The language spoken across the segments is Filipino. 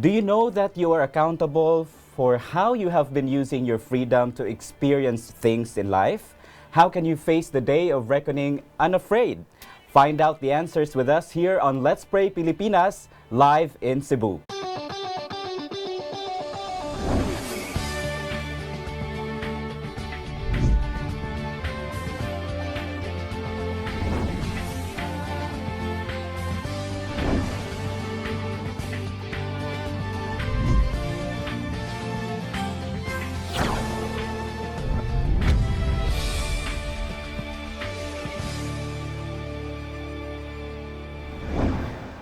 Do you know that you are accountable for how you have been using your freedom to experience things in life? How can you face the day of reckoning unafraid? Find out the answers with us here on Let's Pray Pilipinas, live in Cebu.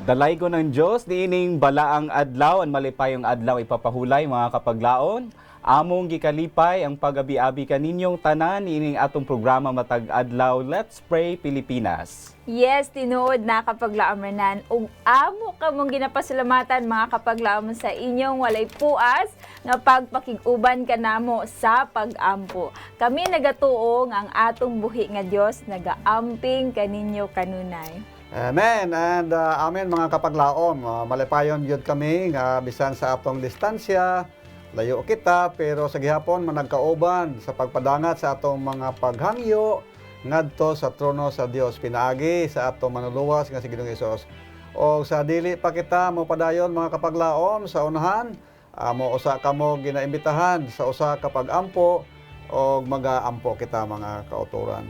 Dalaygo ng Diyos, niining balaang adlaw, ang malipayong adlaw ipapahulay mga kapaglaon. Among gikalipay ang pag-abi-abi kaninyong tanan, niining atong programa matag adlaw, Let's Pray Pilipinas. Yes, tinuod na kapaglaamanan. Ug amo ka mong ginapasalamatan mga kapaglaom sa inyong walay puas nga pagpakig-uban kanamo sa pag-ampo. Kami nagatuo nga ang atong buhi nga Dios nagaamping kaninyo kanunay. Amen and amen mga kapaglaom. Malipayon yun kami nga bisan sa atong distansya, layo kita pero sa gihapon managkauban sa pagpadangat sa atong mga paghangyo ngadto sa trono sa Dios pinaagi sa atong manuluwas nga si Ginoong Hesus. O sa dili pa kita mo padayon mga kapaglaom sa unahan, mo usa ka mo ginaimbitahan sa usa ka pag-ampo o magaampo kita mga kauturan.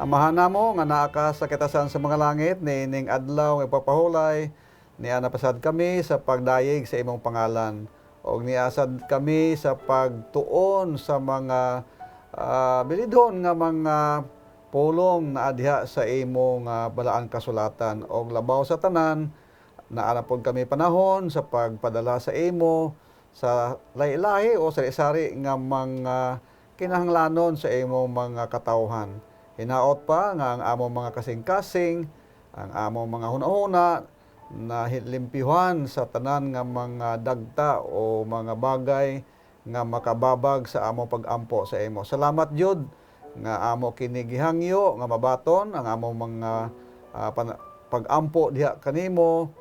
Amahan namo nga naa ka sa kitasan sa mga langit, niining adlaw nga ipapahulay, niya napasad kami sa pagdayeg sa imong pangalan, o niasad kami sa pagtuon sa mga bilidhon nga mga pulong na adya sa imong balaan kasulatan, o labaw sa tanan, naanapod kami panahon sa pagpadala sa imo, sa lahi-lahi o sa isari nga mga kinahanglanon sa imong mga katawhan. Hinaot pa nga ang among mga kasing-kasing, ang among mga hunahuna na limpihan sa tanan nga mga dagta o mga bagay nga makababag sa among pag-ampo sa imo. Salamat Jud nga amo kini gihangyo nga mabaton ang among mga pag-ampo diha kanimo.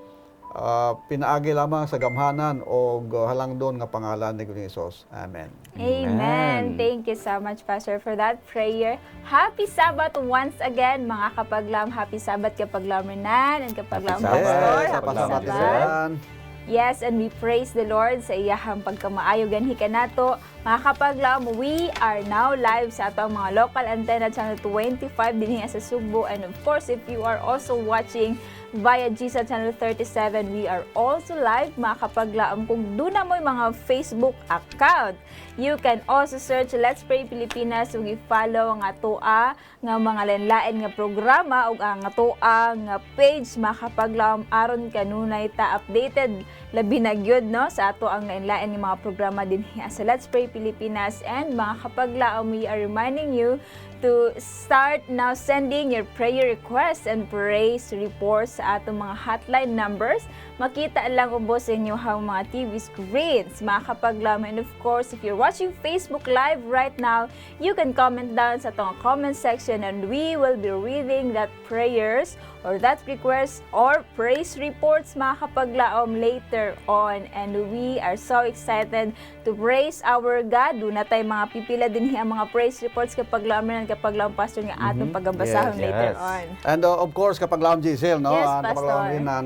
Pinaagi lamang sa gamhanan o halangdon nga pangalan ni Hesus. Amen. Amen. Thank you so much, Pastor, for that prayer. Happy Sabbath once again, mga kapaglam. Happy Sabbath kapaglamanan and kapaglam Pastor. Happy Sabbath. Yes, and we praise the Lord sa iyahang pagkamaayo ganhi kanato. Mga kapaglam, we are now live sa atong mga local antenna channel 25 dinhi sa Subo, and of course if you are also watching via GSA channel 37, we are also live mga kapaglaom. Kung doon na mo yung mga Facebook account, you can also search Let's Pray Pilipinas ug i-follow ang atoa nga mga lain-lain nga programa ug ang atoa nga page mga kapaglaom aron kanunay ta updated labi na gyud no sa ato ang lain-lain nga mga programa din sa Let's Pray Pilipinas. And mga kapaglaom, we are reminding you to start now sending your prayer requests and praise reports sa atong mga hotline numbers. Makita lang ubos sa inyong mga TV screens, mga kapaglam. And of course, if you're watching Facebook Live right now, you can comment down sa atong comment section and we will be reading that prayers or that request or praise reports mga kapaglaom later on. And we are so excited to praise our God. Doon na tayo mga pipila din ang mga praise reports kapag lang Pastor nga atong pagabasahon later on. And of course kapag laom Giselle no, Yes, kapag laom rinan,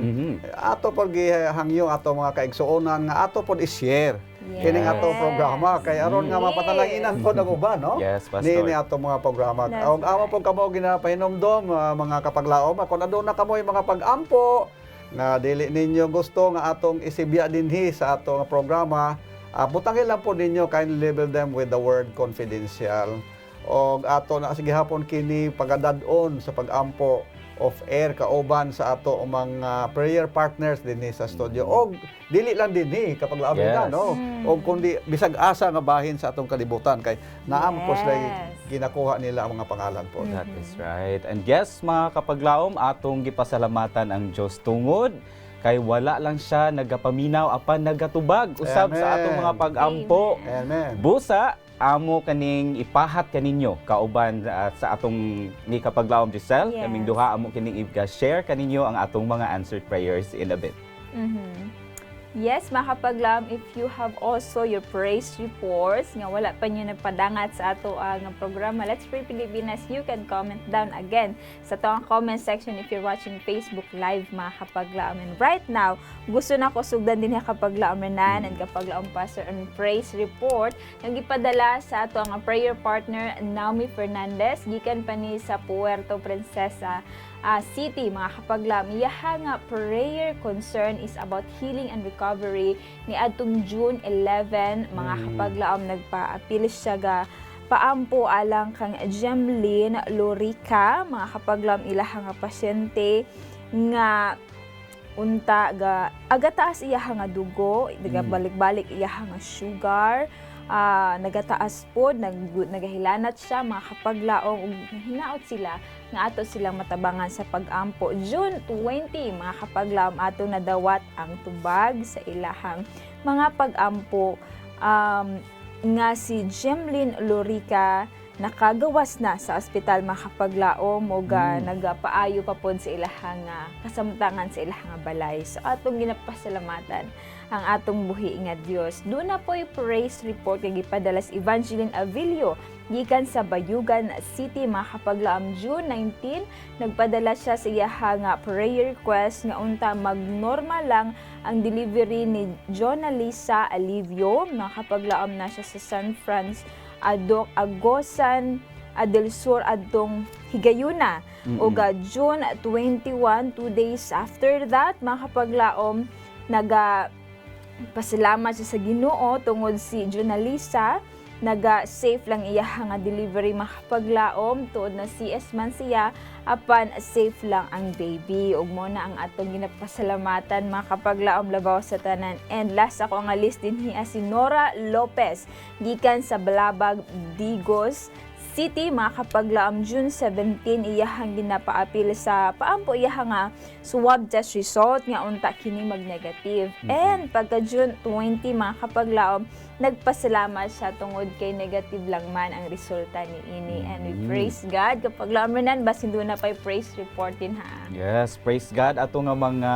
ato pag gihangyo ato mga kaigsuonan nga ato pod i-share. Kining ato programa kay aron nga mapatalanginan pod ang uban no. Yes, Pastor. Ni ato mga programa. Og amo pod kamo ginapahinomdom mga kapaglaom kung aduna kamo yung mga pag-ampo nga dili ninyo gusto nga atong isibya dinhi sa ato nga programa, butangin lang po ninyo, kindly label them with the word confidential. O ato na sige hapon kini pagadadon sa pag-ampo of air kauban sa ato mga prayer partners dinhi sa studio. Og dili lang dinhi kapag labi na no. Og kundi bisag asa nga bahin sa atong kalibutan kay naam po sila ginakuha nila ang mga pangalan po. That is right. And yes, mga kapaglaom, atong gipasalamatan ang Dios tungod kay wala lang siya nagapaminaw apan nagatubag usab sa atong mga pag-ampo. Amen. Busa amo kaning ipahat kaninyo kauban sa atong ni kapaglaom Giselle. Yes. Kaming duha amo kining i-share kaninyo ang atong mga answered prayers in a bit. Yes, mga kapaglaom, if you have also your praise reports nga wala pa nyo nagpadangat sa ato ang programa Let's Pray Pilipinas, you can comment down again sa to ang comment section if you're watching Facebook Live, mga kapaglaom. And right now, gusto na ko sugdan din yung kapaglaom Renan and kapaglaom Pastor ang praise report nga gipadala sa ato ang prayer partner Naomi Fernandez gikan pa ni sa Puerto Princesa City, mga kapaglaom. Iyaha nga prayer concern is about healing and recovery ni adtong June 11, mga kapaglaom. Nagpa-appeal siya ga paampo alang kang Jemlyn Lorica, mga kapaglaom. Ilaha nga pasyente nga unta ga agataas iyaha nga dugo, balik-balik iyaha nga sugar, nagataas po, nagahilanat siya, mga kapaglaong, ug hinaot sila nga ato silang matabangan sa pag-ampo. June 20, mga kapaglaom, ato nadawat ang tubag sa ilahang mga pag-ampo nga si Jemlyn Lorica nakagawas na sa ospital, mga kapaglaom, o nagapaayo pa po sa ilahang kasamtangan sa ilahang balay. So atong ginapasalamatan ang atong buhi nga Dios. Doon na po yung praise report nga gipadala sa Evangeline Avilio gikan sa Bayugan City, mga kapaglaom. June 19, nagpadala siya sa iyahang prayer request nga unta magnormal lang ang delivery ni Jonna Lisa Alivio, mga kapaglaom. Na siya sa San Francisco Agosan del Sur adtong Higayuna. O June 21, 2 days after that, mga kapaglaom, pasalamat siya sa Ginoo tungod si Jonalisa naga-safe lang iya nga delivery, mga kapaglaom. Tuod na CS man siya apan safe lang ang baby. Ug mo na ang atong ginapasalamatan, mga kapaglaom, labaw sa tanan. And last ako nga list din hiya si Nora Lopez gikan sa Balabag, Digos City, mga kapaglaom. June 17, iyahang ginapaapil sa paampo iyahang nga swab test result nga unta kini mag-negative. And pagka June 20, mga kapaglaom, nagpasalamat siya tungod kay negative lang man ang resulta ni ini. And we praise God. Kapaglaom Renan, basin doon na pa'y praise report din, ha? Yes, praise God. Ato nga mga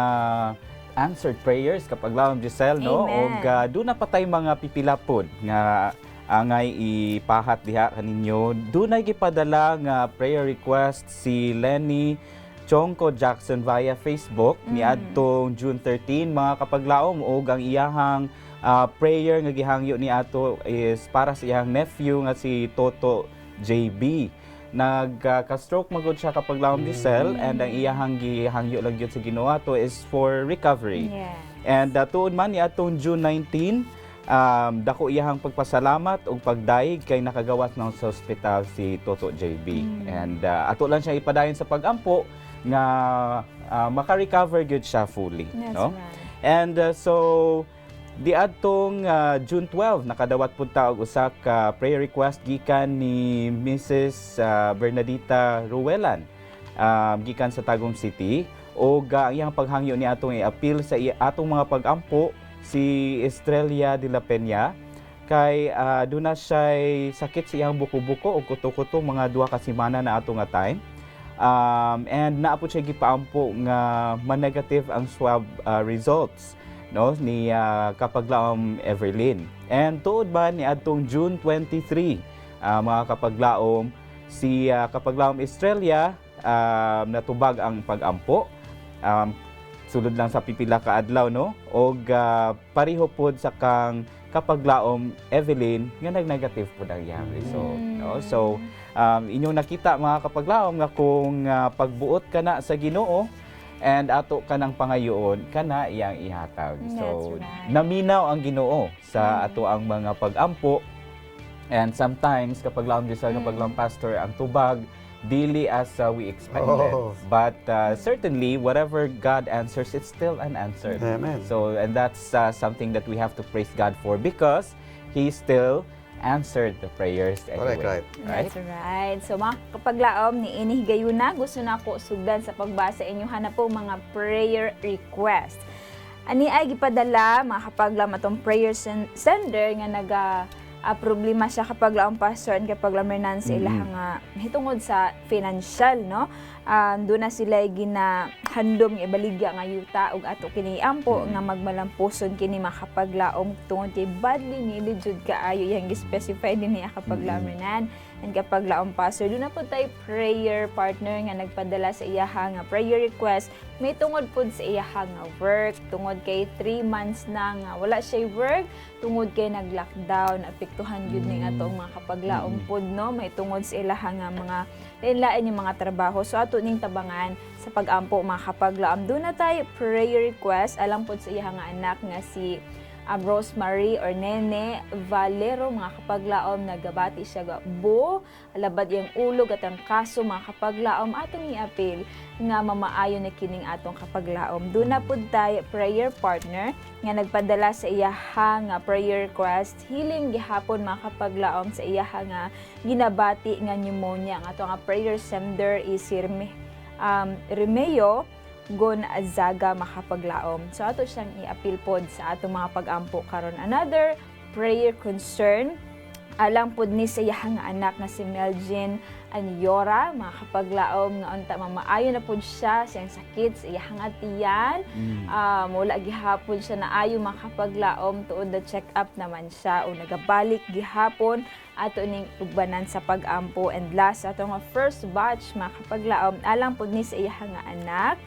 answered prayers, kapaglaom Giselle, no? O doon na pa tayo mga pipilapod nga angay ipahat diha kaninyo. Dunay gipadala nga prayer request si Lenny Chongko Jackson via Facebook ni adtong June 13, mga kapaglaom. Og ang iyahang prayer nga gihangyo ni ato is para sa iyang nephew nga si Toto JB. Nagka-stroke magod siya, kapaglaom Giselle, and ang iyahang gihangyo lang gyud sa Ginoo ato is for recovery. And tuod man ni atong June 19, dako iyahang pagpasalamat o pagdaig kay nakagawas ng sa ospital si Toto JB. And ato lang siya ipadayon sa pag-ampo nga maka-recover gyud siya fully, no? Right. And so di adtong June 12 nakadawat pud ta og usa ka prayer request gikan ni Mrs. Bernadita Ruelan gikan sa Tagum City. Og ang iyang paghangyo ni atong i-appeal sa atong mga pag-ampo si Estrella de la Peña kay doon na siya sakit sa iyang buko-buko o kuto-kuto mga 2 ka semana na ato nga time. And naapod siya gipaampo nga man-negative ang swab results, no, ni kapaglaom Everlyn. And tuod ba ni adtong June 23, mga kapaglaom, si kapaglaom Estrella natubag ang pag-ampo. Sulod lang sa pipila ka adlaw, no? Og pareho pod sa kang kapaglaom Evelyn nga nag-negative pod ang iyang result, no? So inyong nakita, mga kapaglaom, nga kung pagbuot ka na sa Ginoo and ato ka ng pangayoon kana iyang ihatag. So naminaw ang Ginoo sa ato ang mga pag-ampo. And sometimes kapaglaom sa kapaglaom pastor, ang tubag dili as we expected. But certainly, whatever God answers, it's still an answer. Amen. So, and that's something that we have to praise God for because He still answered the prayers anyway. Correct, right. That's right. So mga kapaglaom, ni ini higayuna, gusto na ko sugdan sa pagbasa inyohan na po mga prayer request. Ani ay gipadala, mga kapaglaom, atong prayer sender nga problema siya kapag laong pastor and kapag lamernan sa ilang hitungod sa financial, no? Doon na sila ginahandom nga ibaligya nga yuta ug ato kini ampo nga magmalampuson kini makapaglaom tungod kay badly needed jud kaayo yang gi-specify dinhi kapag lamernan and kapag laong pastor. Doon na po tayo prayer partner nga nagpadala sa iyaha nga prayer request may tungod pod sa iyaha nga work, tungod kay 3 months na nga wala siya work, tungod kay nag-lockdown, apektuhan gyud ning atong mga kapaglaom pod, no? May tungod sa ilaha nga mga lain-lain yung mga trabaho. So ato ning tabangan sa pag-ampo mga kapaglaom. Doon na tayo prayer request alang pod sa iyaha nga anak nga si Rosemary or Nene Valero, mga kapaglaom, nagabati siya ga bo, alabad yung ulog at ang kaso mga kapaglaom atong iapil nga mamaayo na kining atong kapaglaom. Doon na pud tayo prayer partner nga nagpadala sa iyaha nga prayer request healing gihapon mga kapaglaom sa iyaha nga ginabati nga pneumonia. Ang atong nga prayer sender is si Remeo Gonzaga makapaglaom. So ato siyang i-appeal pod sa atong mga pag-ampo karon. Another prayer concern alang pod ni sa iyang anak nga si Melgin Anyora, makapaglaom nga unta mamaayo na pod siya siyang sakit sa iyang atiyan. Mula gihapon siya naayo makapaglaom tuod the check up naman siya o nagabalik gihapon ato ning ugbanan sa pag-ampo. And last ato nga first batch makapaglaom alang pod ni sa iyang anak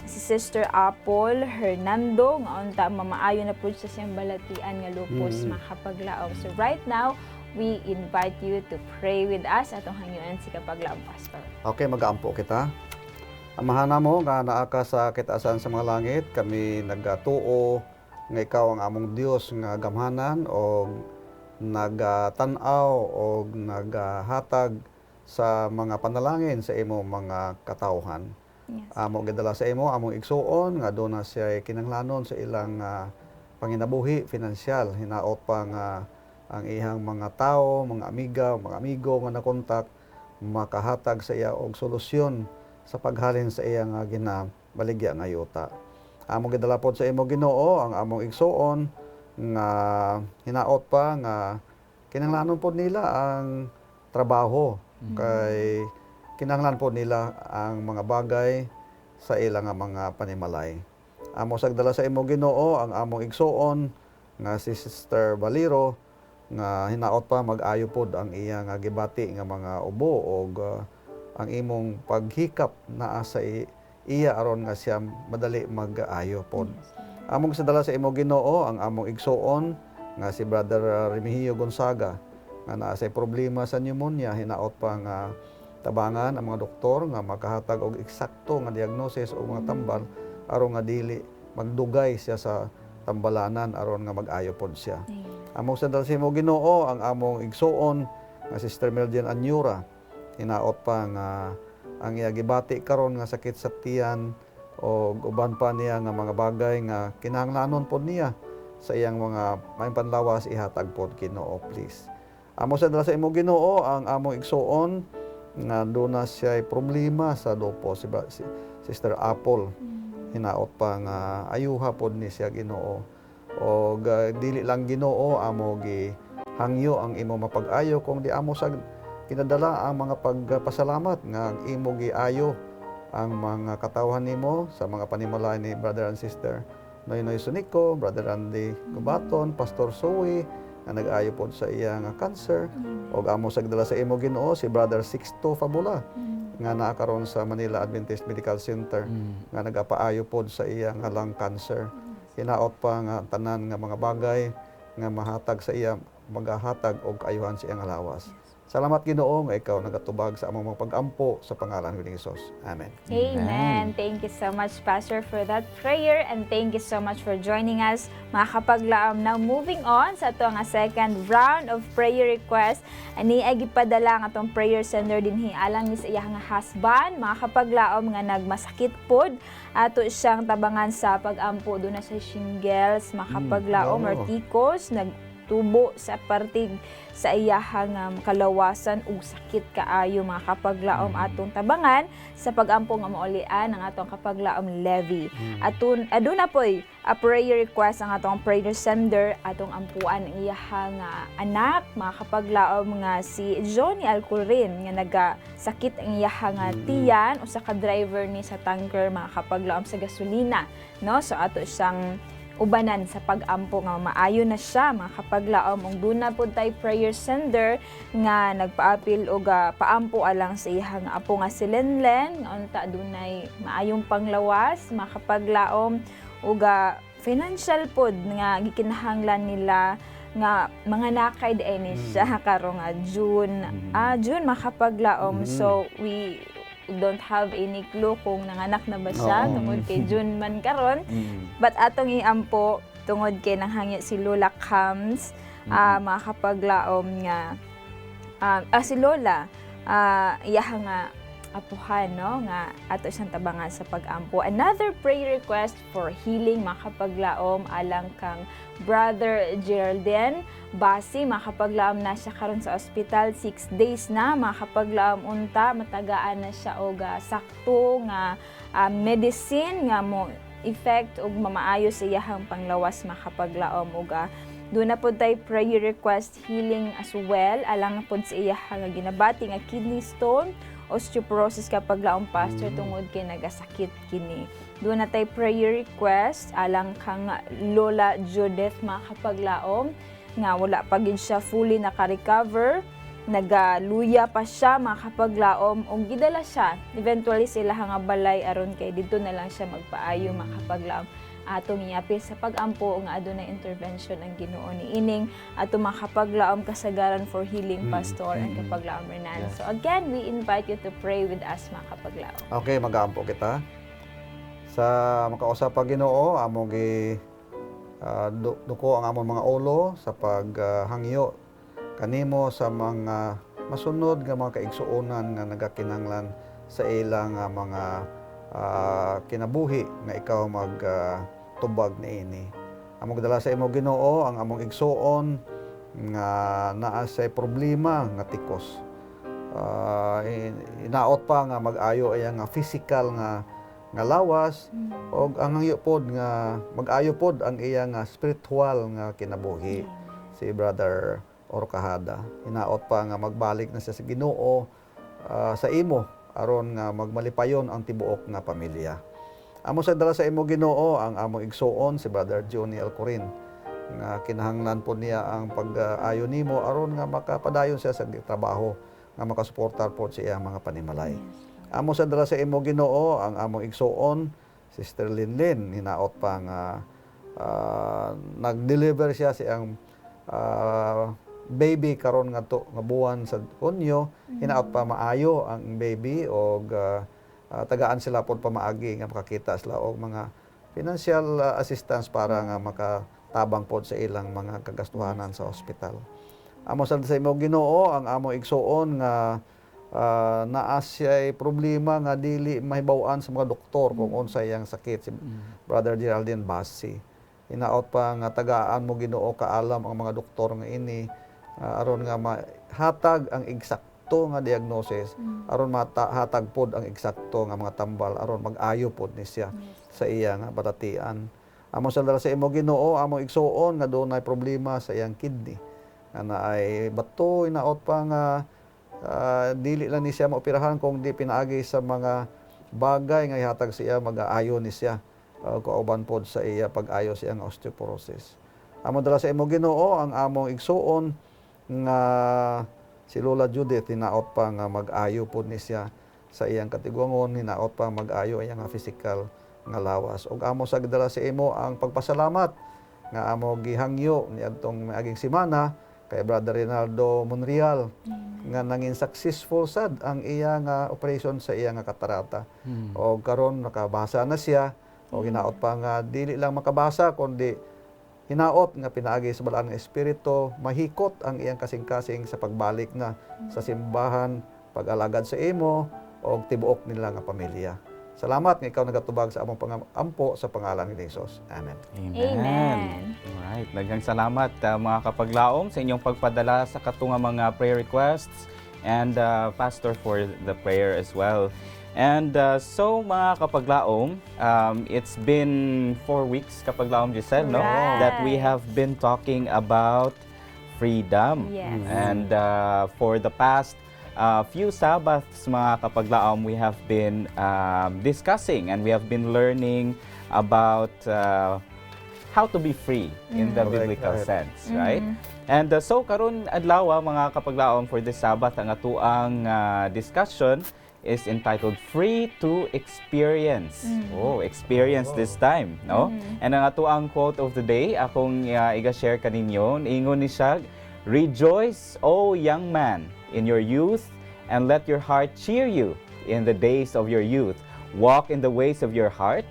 si Sister Apple Hernando nga unta mamaayo na po siya siyang balatian nga lupus makapaglaom. So right now, we invite you to pray with us atong hangyoan si kapaglaom pastor. Okay, mag-aampo kita. Amahan mo nga naa ka sa kitasan sa mga langit, kami nagatuo nga ikaw ang among Dios nga gamhanan o nagtanaw o naghatag sa mga panalangin sa imo mga katawhan. Yes. Amo gidala sa imo among igsuon nga doon na siya kinanglanon sa ilang panginabuhi financial. Hinaot pa nga ang ihang mga tao, mga amigo nga nakontak makahatag sa iya og solusyon sa paghalin sa iya nga ginabaligya nga yuta. Among gidala pod sa imo Ginoo ang among igsuon nga hinaot pa nga kinanglanon pod nila ang trabaho kay kinahanglan po nila ang mga bagay sa ilang mga panimalay. Amo sagdala sa imo Ginoo ang among igsuon nga si Sister Valero nga hinaot pa mag-ayo pod ang iya nga gibati nga mga ubo og ang imong paghikap naa sa iya aron nga siya madali mag-ayo pod. Among sadala sa imo Ginoo ang among igsuon nga si Brother Remigio Gonzaga nga naa sa problema sa pneumonia, hinaot pa nga tabangan ang mga doktor nga makahatag og eksakto nga diagnosis o mga tambal aron nga dili magdugay siya sa tambalanan aron nga mag-ayo pod siya. Among sa dalhin mo Ginoo ang among igsuon nga Sister Melgin Anyura, hinaot pa nga ang iya gibati karon nga sakit sa tiyan o uban pa niya nga mga bagay nga kinahanglanon pod niya sa iyang mga may panlawas ihatag pod Ginoo please. Among sa dalhin mo Ginoo ang among igsuon nga doon na siya problema sa lupo si Sister Apple. Hinaot pa nga ayuha pod ni siya Ginoo o dili lang Ginoo amo gi hangyo ang imo mapag-ayo kung di amo sa kinadala ang mga pagpasalamat nga imo giayo ang mga katawhan nimo sa mga panimalay ni Brother and Sister Noynoy Sunico, Brother Andy Gubaton, Pastor Zoe nga nag-ayo pod sa iya nga cancer o amo sagdala sa imo Ginoo si Brother Sixto Fabula nga naa karon sa Manila Adventist Medical Center nga nagapaayo pod sa iya nga lung cancer. Hinaot pa nga tanan nga mga bagay nga mahatag sa iya magahatag og ayuhan sa iyang lawas. Salamat Ginoo nga ikaw nagatubag sa among mga pag-ampo sa pangalan ni Jesus. Amen. Amen. Thank you so much, Pastor, for that prayer, and thank you so much for joining us, mga kapaglaom. Now, moving on sa ito nga second round of prayer request. Ani ay gipadala nga itong prayer sender din alang ni sa iya nga husband, mga kapaglaom nga nagmasakit pod. Ato siyang tabangan sa pag-ampo doon na sa shingles, mga kapaglaom, or tikos, tubo sa partig sa iyahang kalawasan ug sakit kaayo mga kapaglaom atong tabangan sa pagampo nga maulian ang atong kapaglaom Levi. Aduna poy a prayer request ang atong prayer sender atong ampuan ang iyahang anak mga kapaglaom nga si Johnny Alcurin nga nagasakit ang iyahang tiyan usa ka driver ni sa tanker mga kapaglaom sa gasolina, no? So ato siyang ubanan sa pag-ampo nga maayo na siya mga kapaglaom. Ug duna pud tay prayer sender nga nagpaapil og paampo alang sa iyang apo nga si Lenlen unta dunay maayong panglawas mga kapaglaom ug financial pod nga gikinahanglan nila nga mga nakay di ni siya karong June mga kapaglaom. So we don't have any clue kung nanganak na ba siya tungod kay June man karon. But atong iampo tungod kay nanghangyo si Lola Cams mga kapaglaom nga si Lola iyaha nga apuhan, no, nga ato siyang tabangan sa pag-ampo. Another prayer request for healing mga kapaglaom alang kang Brother Geraldine Basi, mga kapaglaom na siya karon sa ospital 6 days na mga kapaglaom unta matagaan na siya og sakto nga medicine nga mo effect ug mamaayo sa iyahang panglawas mga kapaglaom ug doon na po tayo prayer request healing as well alang po sa iyahang ginabati nga kidney stone, osteoporosis kapag laong pastor tungod kay nagasakit kini. Doon na tayo prayer request alang kang Lola Judith mga kapaglaom nga wala pa gid siya fully naka-recover, nagaluya pa siya mga kapaglaom ug gidala siya eventually sila nga balay aron kay dito na lang siya magpaayo mga kapaglaom. Atong iapil sa pag-ampo nga adunay intervention ang Ginoo ni ining ato mga kapaglaom kasagaran for healing pastor and kapaglaom Renan. So again, we invite you to pray with us mga kapaglaom. Okay, mag-aampo kita. Sa makausap pa Ginoo, among duko ang among mga ulo sa paghangyo kanimo sa mga masunod nga mga kaigsuonan nga nagakinahanglan sa ilang mga kinabuhi nga ikaw tubag niini. Among dala sa imo Ginoo ang among igsuon nga naa sa problema nga tikos. Inaot pa nga mag-ayo ay nga physical nga lawas og ang hangyo pod nga mag-ayo pod ang iya nga spiritual nga kinabuhi. Si Brother Orcahada inaot pa nga magbalik na siya sa Ginoo sa imo aron nga magmalipayon ang tibuok nga pamilya. Amo sa dala sa imo Ginoo ang among igsuon si Brother Johnny Alcurin nga kinahanglan po niya ang pag-ayo nimo aron nga makapadayon siya sa trabaho nga makasuportar po sa iyang mga panimalay. Amo sa dala sa imo Ginoo ang among igsuon Sister Linlin hinaot pa nga nag-deliver siya sa iyang baby karon nga buwan sa Hunyo, hinaot pa maayo ang baby og tagaan sila pod pamaagi nga makakita sila og mga financial assistance para nga makatabang pod sa ilang mga kagastuhanan sa ospital. Amo sa imo Ginoo ang among igsuon nga naa siya'y problema nga dili mahibaw-an sa mga doktor kung unsay iyang sakit si Brother Geraldine Basi. Hinaot pa nga tagaan mo Ginoo kaalam ang mga doktor nga ini aron nga mahatag ang eksakto nga diagnosis aron mahatag pod ang eksakto nga mga tambal aron mag-ayo pod ni siya sa iya nga batatian. Amo sa dala sa imo Ginoo among igsuon nga dunay problema sa iyang kidney nga naay bato inaot pa nga dili lang ni siya maoperahan kung di pinaagi sa mga bagay nga ihatag siya mag-aayo ni siya kauban pod sa iya pag-ayo sa iyang osteoporosis. Amo dala sa imo Ginoo ang among igsuon nga si Lola Judith hinaot pa nga mag-ayo pod ni siya sa iyang katiguangon, hinaot pa mag-ayo iyang physical nga lawas. Ug amo sa gidala sa imo ang pagpasalamat nga amo gihangyo niadtong miaging semana kay Brother Rinaldo Monreal nga nangin successful sad ang iya nga operation sa iya nga katarata. O karon nakabasa na siya o hinaot pa nga dili lang makabasa kundi hinaot nga pinaagi sa balaan nga espiritu mahikot ang iyang kasing-kasing sa pagbalik na sa simbahan, pag-alagad sa imo o tibuok nila nga pamilya. Salamat nga ikaw nagatubag sa among pangampo sa pangalan ni Jesus. Amen. Amen. Alright, daghang salamat mga kapaglaom sa inyong pagpadala sa katunga mga prayer requests and Pastor for the prayer as well. And so mga kapaglaom, it's been 4 weeks, kapaglaom Giselle, no? Right. That we have been talking about freedom. Yes. And for the past few Sabbaths, mga kapaglaom, we have been discussing and we have been learning about how to be free in the Correct, biblical right. sense, right? And so karon adlaw mga kapaglaom for this Sabbath ang atuang discussion is entitled Free to Experience. Oh, experience this time, no? And ang atuang quote of the day akong iga-share kaninyo, ingon ni siya, "Rejoice, O young man, in your youth, and let your heart cheer you in the days of your youth. Walk in the ways of your heart,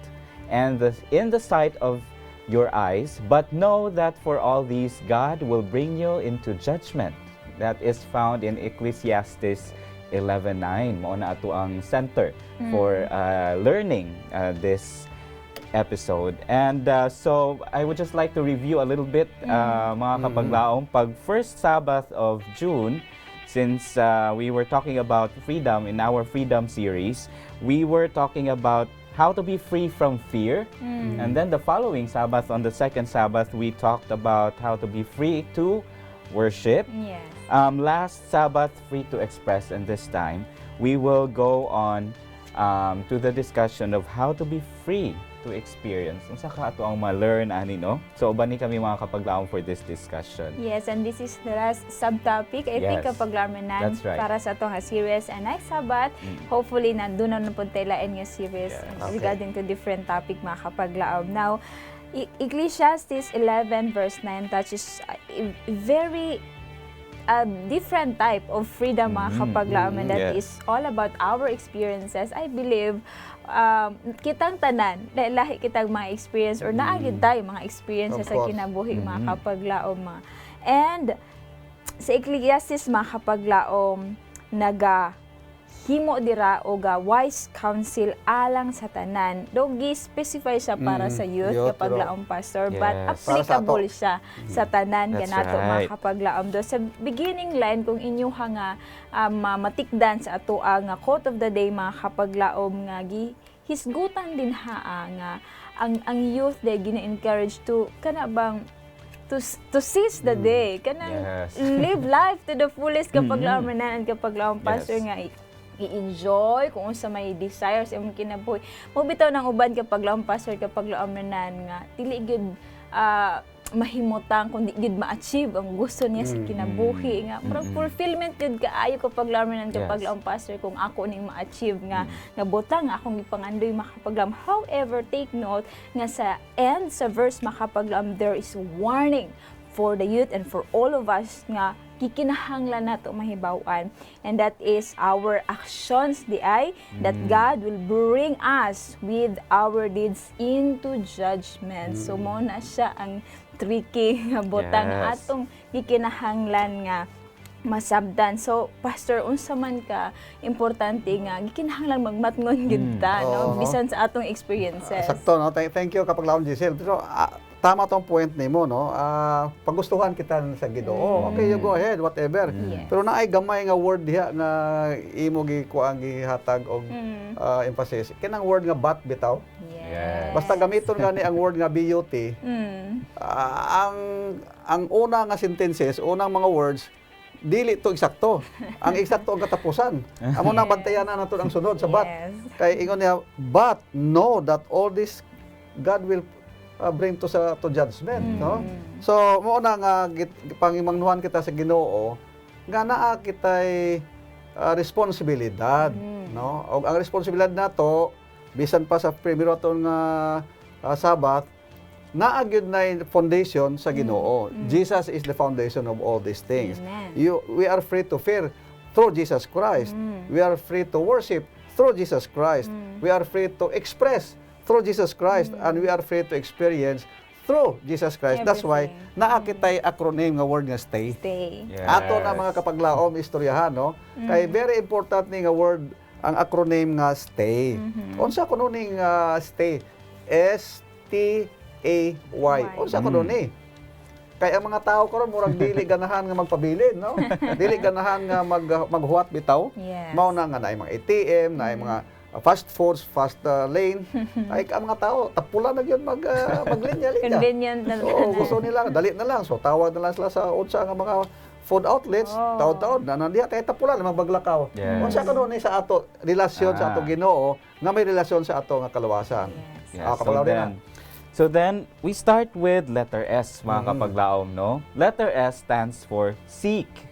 and in the sight of your eyes, but know that for all these God will bring you into judgment." That is found in Ecclesiastes 11:9. Mao na ato ang center for learning this episode. And so I would just like to review a little bit mga kapaglaom. Pag first Sabbath of June, since we were talking about freedom in our freedom series, we were talking about how to be free from fear. And then the following Sabbath, on the second Sabbath, we talked about how to be free to worship. Yes. Last Sabbath, free to express, and this time we will go on to the discussion of how to be free to experience. Unsa ka ato ang ma-learn ani, no? So uban ni kami mga kapaglaom for this discussion. Yes, and this is the last subtopic. I think Yes. kapag larmanan That's right. para sa itong series. And next Sabbath, hopefully nandun na po tayo lain nga series Yes. Okay. regarding to different topic mga kapaglaom. Now, Ecclesiastes 11 verse 9 touches a very different type of freedom mga kapaglaom, and that Yes. is all about our experiences. I believe kitang tanan, lahi kitang mga experience or naagid tayo mga experiences Of sa course. kinabuhi mga kapaglaom. And sa Ecclesiastes mga kapaglaom, himo dira o wise counsel alang sa tanan. Dogi specify siya para sa youth youth, kapaglaom pastor, Yes. but applicable siya sa tanan That's kanato mga right. kapaglaom. Do sa beginning line kung inyo nga matikdan sa ato ang quote of the day mga kapaglaom nga hisgutan din nga ang youth day gina-encourage to kana bang to seize the day, kanang Yes. live life to the fullest kapaglaom and kapaglaom pastor Yes. nga i-enjoy kung unsa may desire sa imong kinabuhi. Mo bitaw ng uban kapag laom pastor kapag laom nanan nga dili gyud mahimutang kundi gyud ma-achieve ang gusto niya sa kinabuhi nga murag fulfillment gyud kaayo kapag laom nanan kapag Yes. laom pastor kung ako ning ma-achieve nga nabutang nga akong gipangandoy makapaglaom. However, take note nga sa end sa verse makapaglaom there is warning for the youth and for all of us nga kikinahanglan nato mahibaw-an, and that is our actions that God will bring us with our deeds into judgment. So mo na siya ang tricky nga butang Yes. atong gikinahanglan nga masabdan. So pastor, unsa man ka importante nga gikinahanglan magmatngon gyud ta no Oo. bisan sa atong experiences. Sakto, no? Thank you, kapaglaom Giselle. Pero tama tong point nimo, no? Pagustuhan kita sa Ginoo. Okay, you go ahead, whatever. Yes. Pero naay gamay nga word diha nga imo gikuang gihatag og emphasis. Kinang word nga but bitaw. Yes. Basta gamiton nga ni ang word nga BUT. Ang una nga sentences, unang mga words, dili to eksakto. Ang eksakto ang katapusan. Amo nang bantayan na nato ang sunod sa but. Yes. Kay ingon niya, but know that all this God will bring to judgment, no? So mo na nga pangimangnuhan kita sa Ginoo nga naa kitay responsibilidad, no? Og ang responsibilidad nato bisan pa sa primero aton nga Sabbath, naa gyud na foundation sa Ginoo. Jesus is the foundation of all these things. Amen. We are free to fear through Jesus Christ. We are free to worship through Jesus Christ. We are free to express through Jesus Christ, and we are free to experience through Jesus Christ. That's why naa kitay acronym nga word nga stay. Stay. Yes. Ato na mga kapaglaom istoryahan, no? Kay very important ni nga word ang acronym nga STAY. Unsa kuno ning STAY? STAY. Unsa kuno ni? Kaya ang mga tao karon murag dili ganahan nga magpabilin, no? Dili ganahan nga maghuwat bitaw. Yes. Mao na nga naay mga ATM, naay mga fast foods, fast lane. Ay ang mga tao tapula na gyud maglinya-linya. Convenient na So gusto nila dali na lang. So tawag na lang sila sa unsa nga mga food outlets, taon-taon na nandiya kay tapula na magbagakaw. Yes. Unsa kuno ni sa ato relasyon sa ato Ginoo nga may relasyon sa ato nga kaluwasan. Yes. Kapalaw din na. So then, we start with letter S, mga kapaglaom, no? Letter S stands for seek.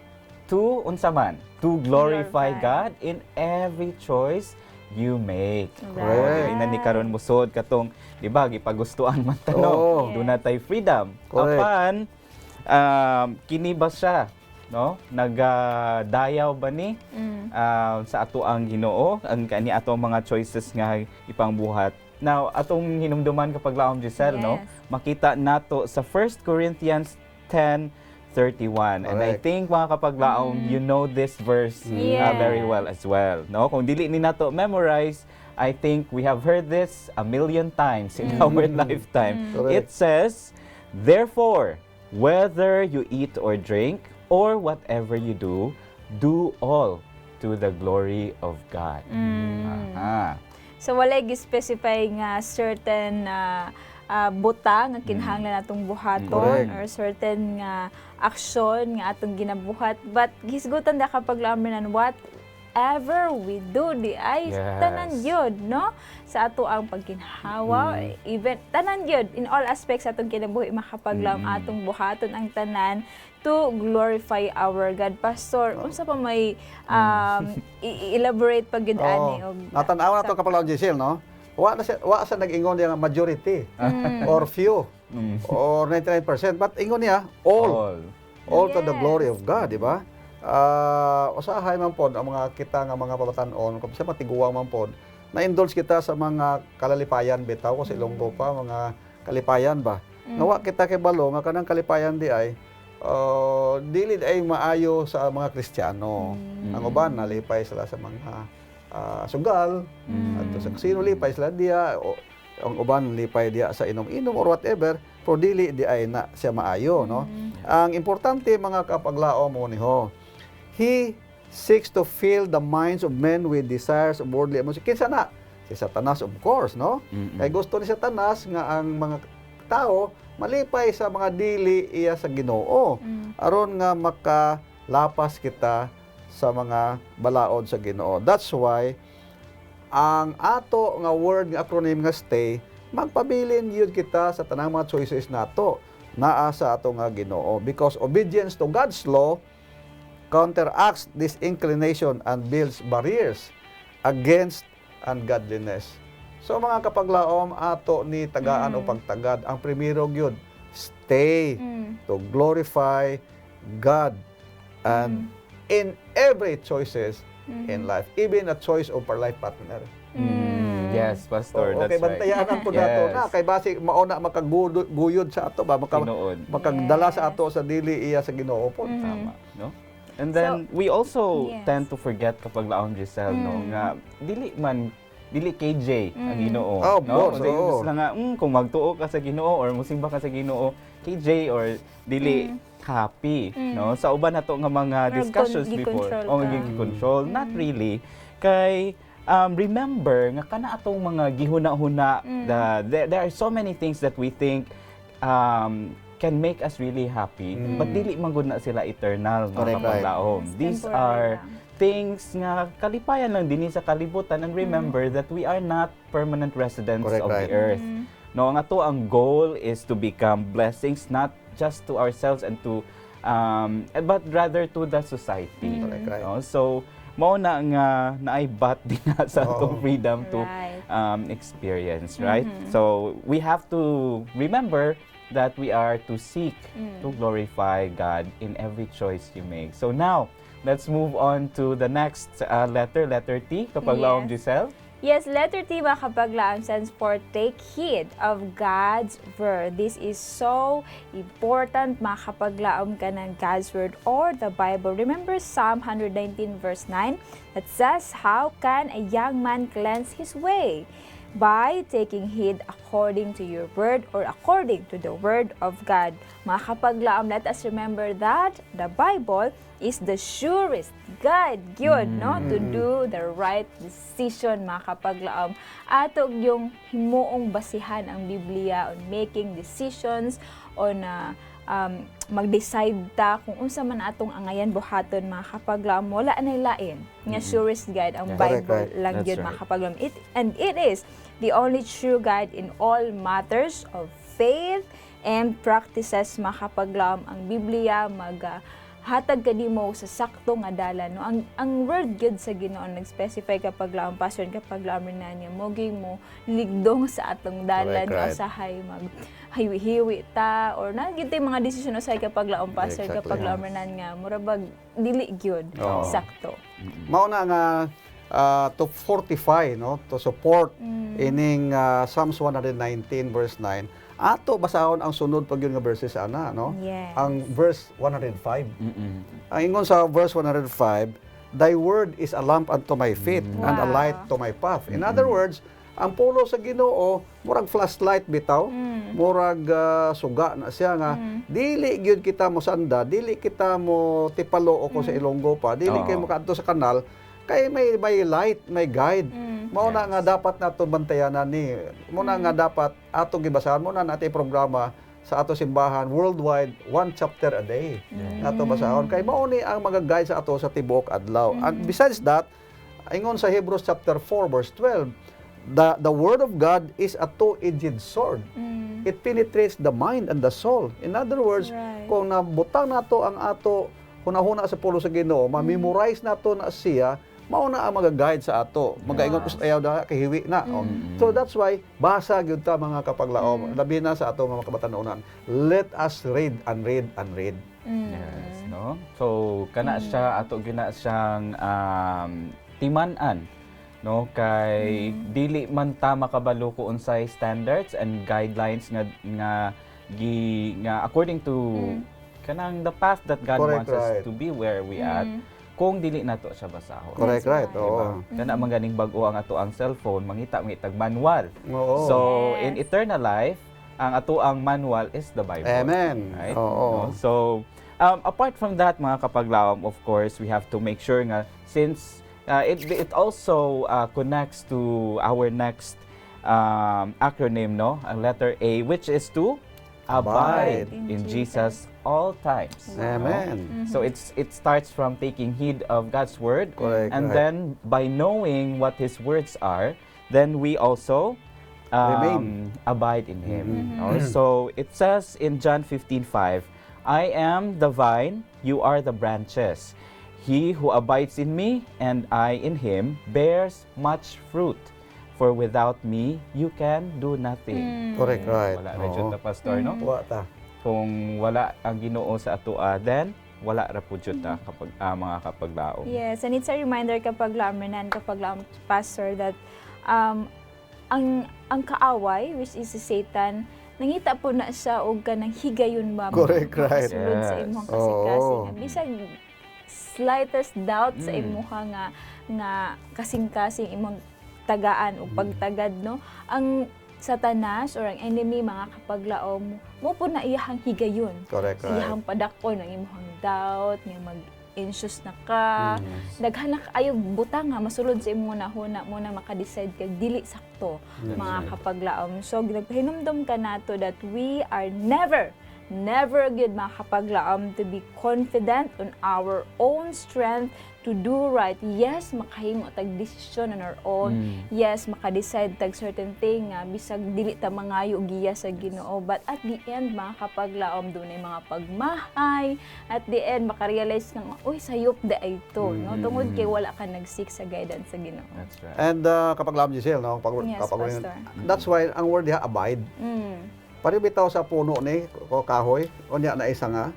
To, unsa man? To glorify Glorify. God in every choice you make. Correct. Ina ni karon musod katong, di ba, gipagustuhan man tanong. Oo. Doon na tay freedom. Correct. Apan, kini ba siya, no? Nagdayaw ba ni sa ato ang Ginoo, ang kani ato mga choices nga ipangbuhat. Now, atong hinumduman kapag laom Giselle, no? Yes. Makita nato sa 1 Corinthians 10:31. And I Correct. think mga kapag laom, you know this verse Yes. very well as well, no? Kung dili ni nato memorize, I think we have heard this a million times in our lifetime. It Correct. says, "Therefore, whether you eat or drink or whatever you do all to the glory of God." Aha. So walay gi-specify nga certain buta nga kinahanglan natong buhaton Correct. or certain nga aksyon nga atong ginabuhat, but hisgutan da kapag laminan whatever we do di ay Yes. tanan yun, no? Sa ato ang pagginhawa, even tanan yun in all aspects sa atong kinabuhi makapaglam atong buhaton ang tanan to glorify our God. Pastor, unsa pa may elaborate pag gid ani og Natanaw na to kapalaw Giselle, no? Wa sa nag-ingon niya nga majority or few or 99%, but ingon niya all to the Yes. glory of God, di ba? Usahay man pod ang mga kita nga mga pabatan-on, kung sa matiguang man pod, na-indulge kita sa mga kalalipayan bitaw ko sa Ilonggo pa, mga kalipayan ba. Nawa kita kay balo nga kanang kalipayan di ay dili ay maayo sa mga Kristiyano. Ang uban nalipay sila sa mga sugal, at sa kasino lipay sila diya, o ang uban lipay diya sa inom-inom or whatever, pero dili di ay na siya maayo, no? Ang importante mga kapaglaom mo niho, he seeks to fill the minds of men with desires of worldly emotions. Kinsa na? Si Satanas, of course, no? Kay gusto ni Satanas nga ang mga tao malipay sa mga dili iya sa Ginoo, aron nga makalapas kita sa mga balaod sa Ginoo. That's why ang ato nga word nga acronym nga STAY, magpabilin yun kita sa tanang mga choices nato naa sa ato nga Ginoo, because obedience to God's law counteracts this inclination and builds barriers against ungodliness. So mga kapaglaom, ato ni tagaan o pagtagad, ang primero gyud, stay to glorify God and in every choices in life, even a choice of our life partner. Yes, Pastor, that's Okay, right. bantayanan po nato na kay basi mauna makaguyod sa ato ba, Tinuod. makagdala sa ato sa dili iya sa Ginoo po. Tama, no? And then we also yes. tend to forget kapag laon Giselle, no, nga dili KJ ang Ginoo, Oh, of no? course, Kasi oo. sila nga kung magtuo ka sa Ginoo or musimba ka sa Ginoo, KJ or dili happy, no? Sa uban nato nga mga Or discussions before, gi-control o ka. gi-control, not really. Kay remember nga kana atong mga gihuna-huna, there are so many things that we think can make us really happy, but dili man gud na sila eternal, Correct, mga kapaglaom. Yes, These temporary are lang. things nga kalipayan lang din sa kalibutan, and remember that we are not permanent residents Correct, of right. the earth. No, ang ato ang goal is to become blessings not just to ourselves and to but rather to the society. Correct, right. No? So mao na nga naaibat din na sa atong Oo. freedom to Right. experience, right? So we have to remember that we are to seek to glorify God in every choice you make. So now, let's move on to the next letter T, kapag laom Yes. Giselle. Yes, letter T mga kapaglaom stands for take heed of God's word. This is so important mga kapaglaom ka ng God's word or the Bible. Remember Psalm 119 verse 9 that says, "How can a young man cleanse his way? By taking heed according to your word or according to the word of God." Mga kapaglaom, let us remember that the Bible is the surest guide gyud no to do the right decision mga kapaglaom. Ato yung himuong basihan ang Biblia on making decisions on mag-decide ta kung unsa man atong angayan buhaton mga kapaglaom. Wala anay lain nga surest guide ang Correct, Bible right. lang That's gyud right. mga kapaglaom. It is the only true guide in all matters of faith and practices mga kapaglaom. Ang Biblia hatag kanimo sa sakto nga dalan no. Ang word gyud sa Ginoo nag-specify kapag laom pastor kapag laom niya mogi mo ligdong sa atong dalan Correct, no right. usahay mag hiwi-hiwi ta or nagitay mga desisyon usahay kapag laom pastor Exactly, kapag laom nga murabag dili gyud Oo. sakto. Mao na nga to fortify no to support ining Psalms 119 verse 9 ato basahon ang sunod pag yun nga verses ana no. Yes. Ang verse 105. Mm-mm. Ang ingon sa verse 105, "Thy word is a lamp unto my feet and a Wow. light to my path." In other words, ang pulo sa Ginoo murag flashlight bitaw, murag suga na siya nga dili gyud kita mo sanda, dili kita mo tipalo o ko sa Ilonggo pa, dili Oo. kay mo kadto sa kanal kay may light, may guide. Mao na nga dapat nato bantayanan ni. Mo na nga dapat ato gibasahan mo na natin programa sa ato simbahan worldwide, 1 chapter a day. Nato basahon kay mao ni ang mag-guide sa ato sa tibuok adlaw. And besides that, ingon sa Hebrews chapter 4 verse 12, the word of God is a two-edged sword. It penetrates the mind and the soul. In other words, Right. kung nabutang nato ang ato hunahuna sa pulo sa Ginoo, ma-memorize nato na siya, mao na ang mag-guide sa ato. Mag-ingon us ayaw da kahiwi na. Oh. So that's why basa gyud ta mga kapaglaom, labi na sa ato mga kabatanunan. Let us read and read and read. Yes, no? So, kana siya, ato gina siyang timan-an, no? Kay dili man ta makabalo ko unsay standards and guidelines nga according to kanang the path that God Correct, wants us right. to be where we at, kung dili nato siya basahon. Correct, right? Diba? Oo. Kana man ganing bag-o ang ato ang cellphone, mangita manual. Oo. So, Yes. in eternal life, ang ato ang manual is the Bible. Amen. Right? Oo. No? So, apart from that, mga kapaglaom, of course, we have to make sure nga, since it also connects to our next acronym, no? Ang letter A, which is to abide Abide in Jesus all times. Amen. So it starts from taking heed of God's word, Correct, and right. then by knowing what His words are, then we also Remain. abide in Him. So it says in John 15:5, "I am the vine, you are the branches. He who abides in me and I in him bears much fruit. For without me, you can do nothing." Correct, right. Wala medyo Oo. ta pastor, no? Wa ta. Kung wala ang Ginoo sa atoa, then wala ra pud jud ta kapag mga kapaglaom. Yes, and it's a reminder kapag laom pastor that ang kaaway, which is si Satan, nangita po na siya og kanang higayon ba Correct, right. makasulod sa Yes. imong kasing-kasing. Oo. Bisag slightest doubt sa imuha nga kasing-kasing imong tagaan o pagtagad no, ang Satanas or ang enemy mga kapaglaom mo po na iyahang higayon. Correct, right. Iyahang padakon ang imong doubt nga mag-anxious na ka. Daghan na kaayo butang nga masulod sa imong nahuna mo na maka-decide ka dili sakto mga kapaglaom. So nagpahinumdom ka nato that we are never good mga kapaglaom to be confident on our own strength to do right. Yes, makahimo tag desisyon on our own. Yes, maka-decide tag certain thing nga bisag dili ta mangayo giya sa Ginoo. But at the end mga kapaglaom dunay mga pagmahay. At the end maka-realize nga uy sayop da ay to no tungod kay wala ka nag-seek sa guidance sa Ginoo. That's right. And kapag lam Giselle, no? Yes, Pastor. That's why ang word diha abide. Pari bitaw sa puno ni o kahoy, unya na isa nga.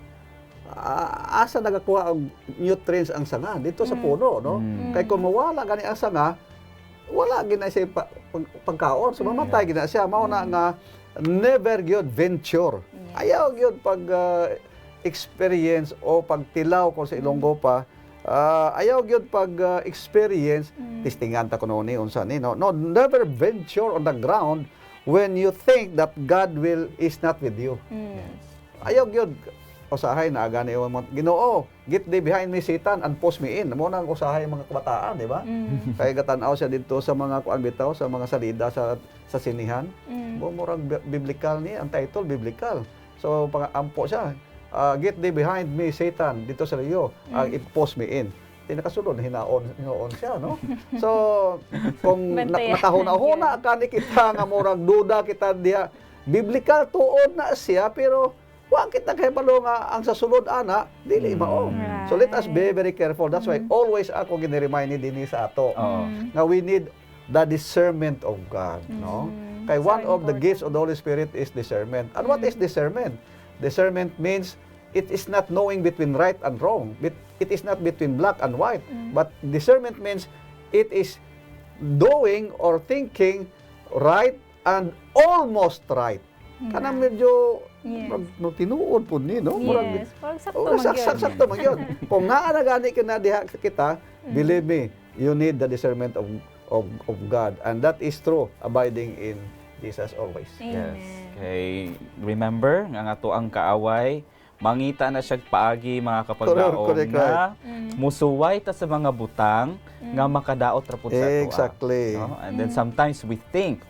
Asa nagakuha og nutrients ang sanga dito sa puno, no? Kay kung mawala gani ang sanga, wala gina siya pagkaon. So mamatay gina siya. Mao na nga never gyud venture. Ayaw gyud pag experience o pagtilaw ko sa Ilonggo pa. Ayaw gyud pag experience testingan ta kuno ni unsa ni. No, never venture on the ground when you think that God is not with you. Ayaw gyud usahay na gani mo Ginoo, get thee behind me Satan and post me in. Mo nang usahay mga kabataan, di ba? Kay gatan-aw siya dito sa mga kuan bitaw, sa mga salida sa sinihan. Murag biblical ni ang title biblical. So ampo siya. Get thee behind me Satan dito sa Rio, i-post me in. Tinakasulod hinaon siya, no? So kung nakahuna-huna kani kita nga murag duda kita diha, biblical tuod na siya pero wa kita kay balo nga ang sa sulod ana dili mao. So let us be very careful. That's why always ako gini-remind ni dinhi sa ato nga we need the discernment of God, no? Kay one of the gifts of the Holy Spirit is discernment. And what is discernment? Discernment means it is not knowing between right and wrong. It is not between black and white. But discernment means it is doing or thinking right and almost right. Kanang medyo tinuod po ni, no? Yes, sakto man yun. Kung naa na gani ka na diha kita, believe me, you need the discernment of God. And that is true, abiding in Jesus always. Amen. Yes. Okay, remember, nga ato ang kaaway, mangita na siya paagi mga kapaglaom Correct, na musuway ta sa mga butang nga makadaot ra pud sa ato. Exactly. No? And then sometimes we think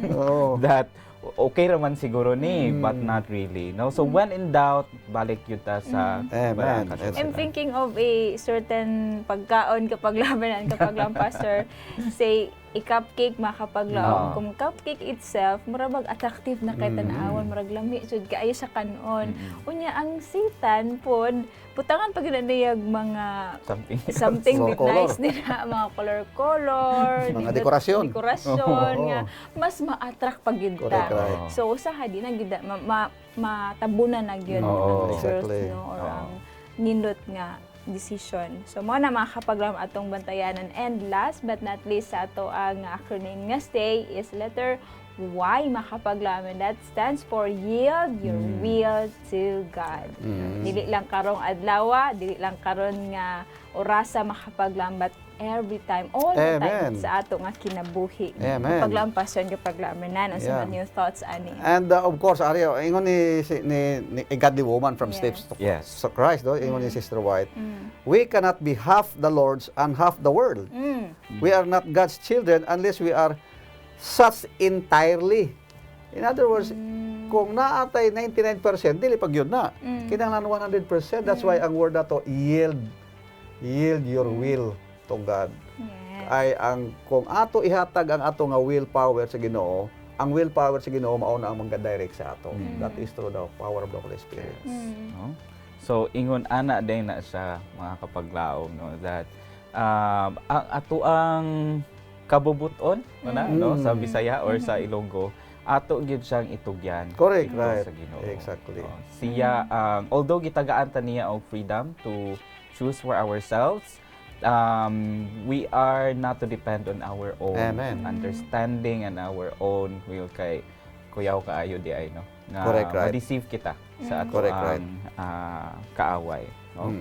Oh. that okay raman siguro ni, but not really. No? So when in doubt, balik yun ta sa Amen. I'm thinking of a certain pagkaon kapag labanan, kapag lang pastor, say, i-cupcake makapaglaom. Kung cupcake itself, marabag attractive na kay tanawon, marag lami, sud kaayo sa kanon. Unya, ang Satan pod, putangan pag niyag mga something with nice din mga color, mga dekorasyon. nga mas ma-attract pag yun ta. So usaha din ang gid matabunan na gyud ang truth, no, or ang nindot nga decision. So mo na makakapaglam atong bantayanan. And last but not least sa ato ang acronym nga stay is letter Y makapaglaman. That stands for yield your will to God. Dili lang karong adlaw, dili lang karon nga orasa makapaglambat every time, all the time sa ato nga kinabuhi. Paglampason kapag lamanan ang sa new thoughts ani. And of course, Ario, ingon ni a godly woman from Steps to Christ, do ingon ni Sister White. We cannot be half the Lord's and half the world. We are not God's children unless we are such entirely. In other words, kung naatay 99%, dili pag yun na. Kinahanglan 100%. That's why ang word nato yield your will to God. Ay ang kung ato ihatag ang ato nga willpower sa Ginoo, ang willpower sa Ginoo mao na ang mangga-direct sa ato. That is through the power of the Holy Spirit. No? So ingon ana din na sa mga kapaglaom, no, that ang ato ang kabubuton no, sa Bisaya or sa Ilonggo, ato gyud siyang itugyan. Correct, right. Sa Ginoo. Exactly. Siya although gitagaan ta niya og freedom to choose for ourselves, we are not to depend on our own understanding and our own will kay kuyaw kaayo di ay no nga ma-deceive kita sa ato ang kaaway, no?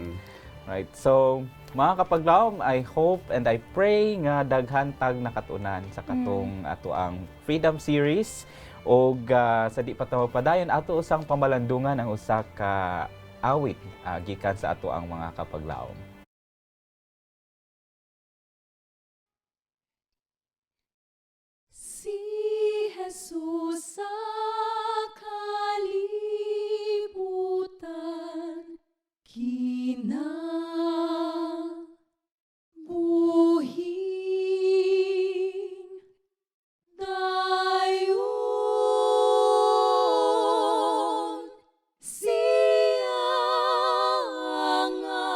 Right, so mga kapaglaom, I hope and I pray nga daghan tag nakatunan sa katong ato ang Freedom Series og sa di pa ta mapadayon ato usang pamalandungan ang usa ka awit gikan sa ato ang mga kapaglaom. Si Jesus sa kalibutan kinabuhin dayon siya nga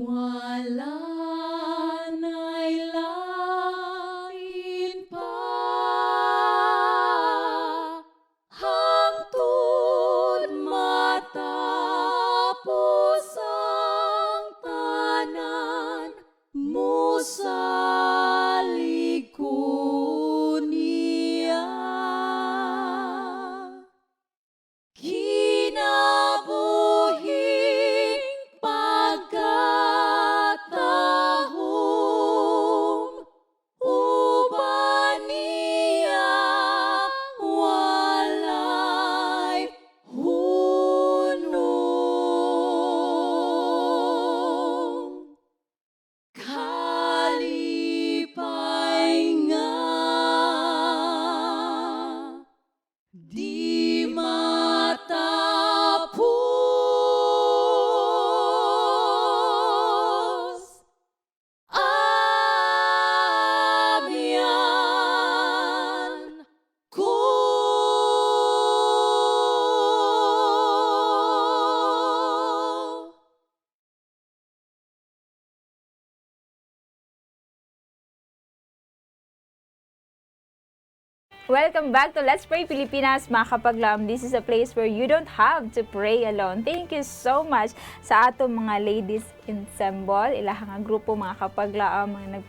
wala na'y lain pa hangtod matapos ang tanan mo sa likod niya. Kinabuhing pagkatahom, uban niya walay hunong. Kalipay nga di matapos abyan ko. Welcome back to Let's Pray Pilipinas, mga kapaglaom. This is a place where you don't have to pray alone. Thank you so much sa atong mga ladies ensemble, ilahang nga grupo, mga kapaglaom, mga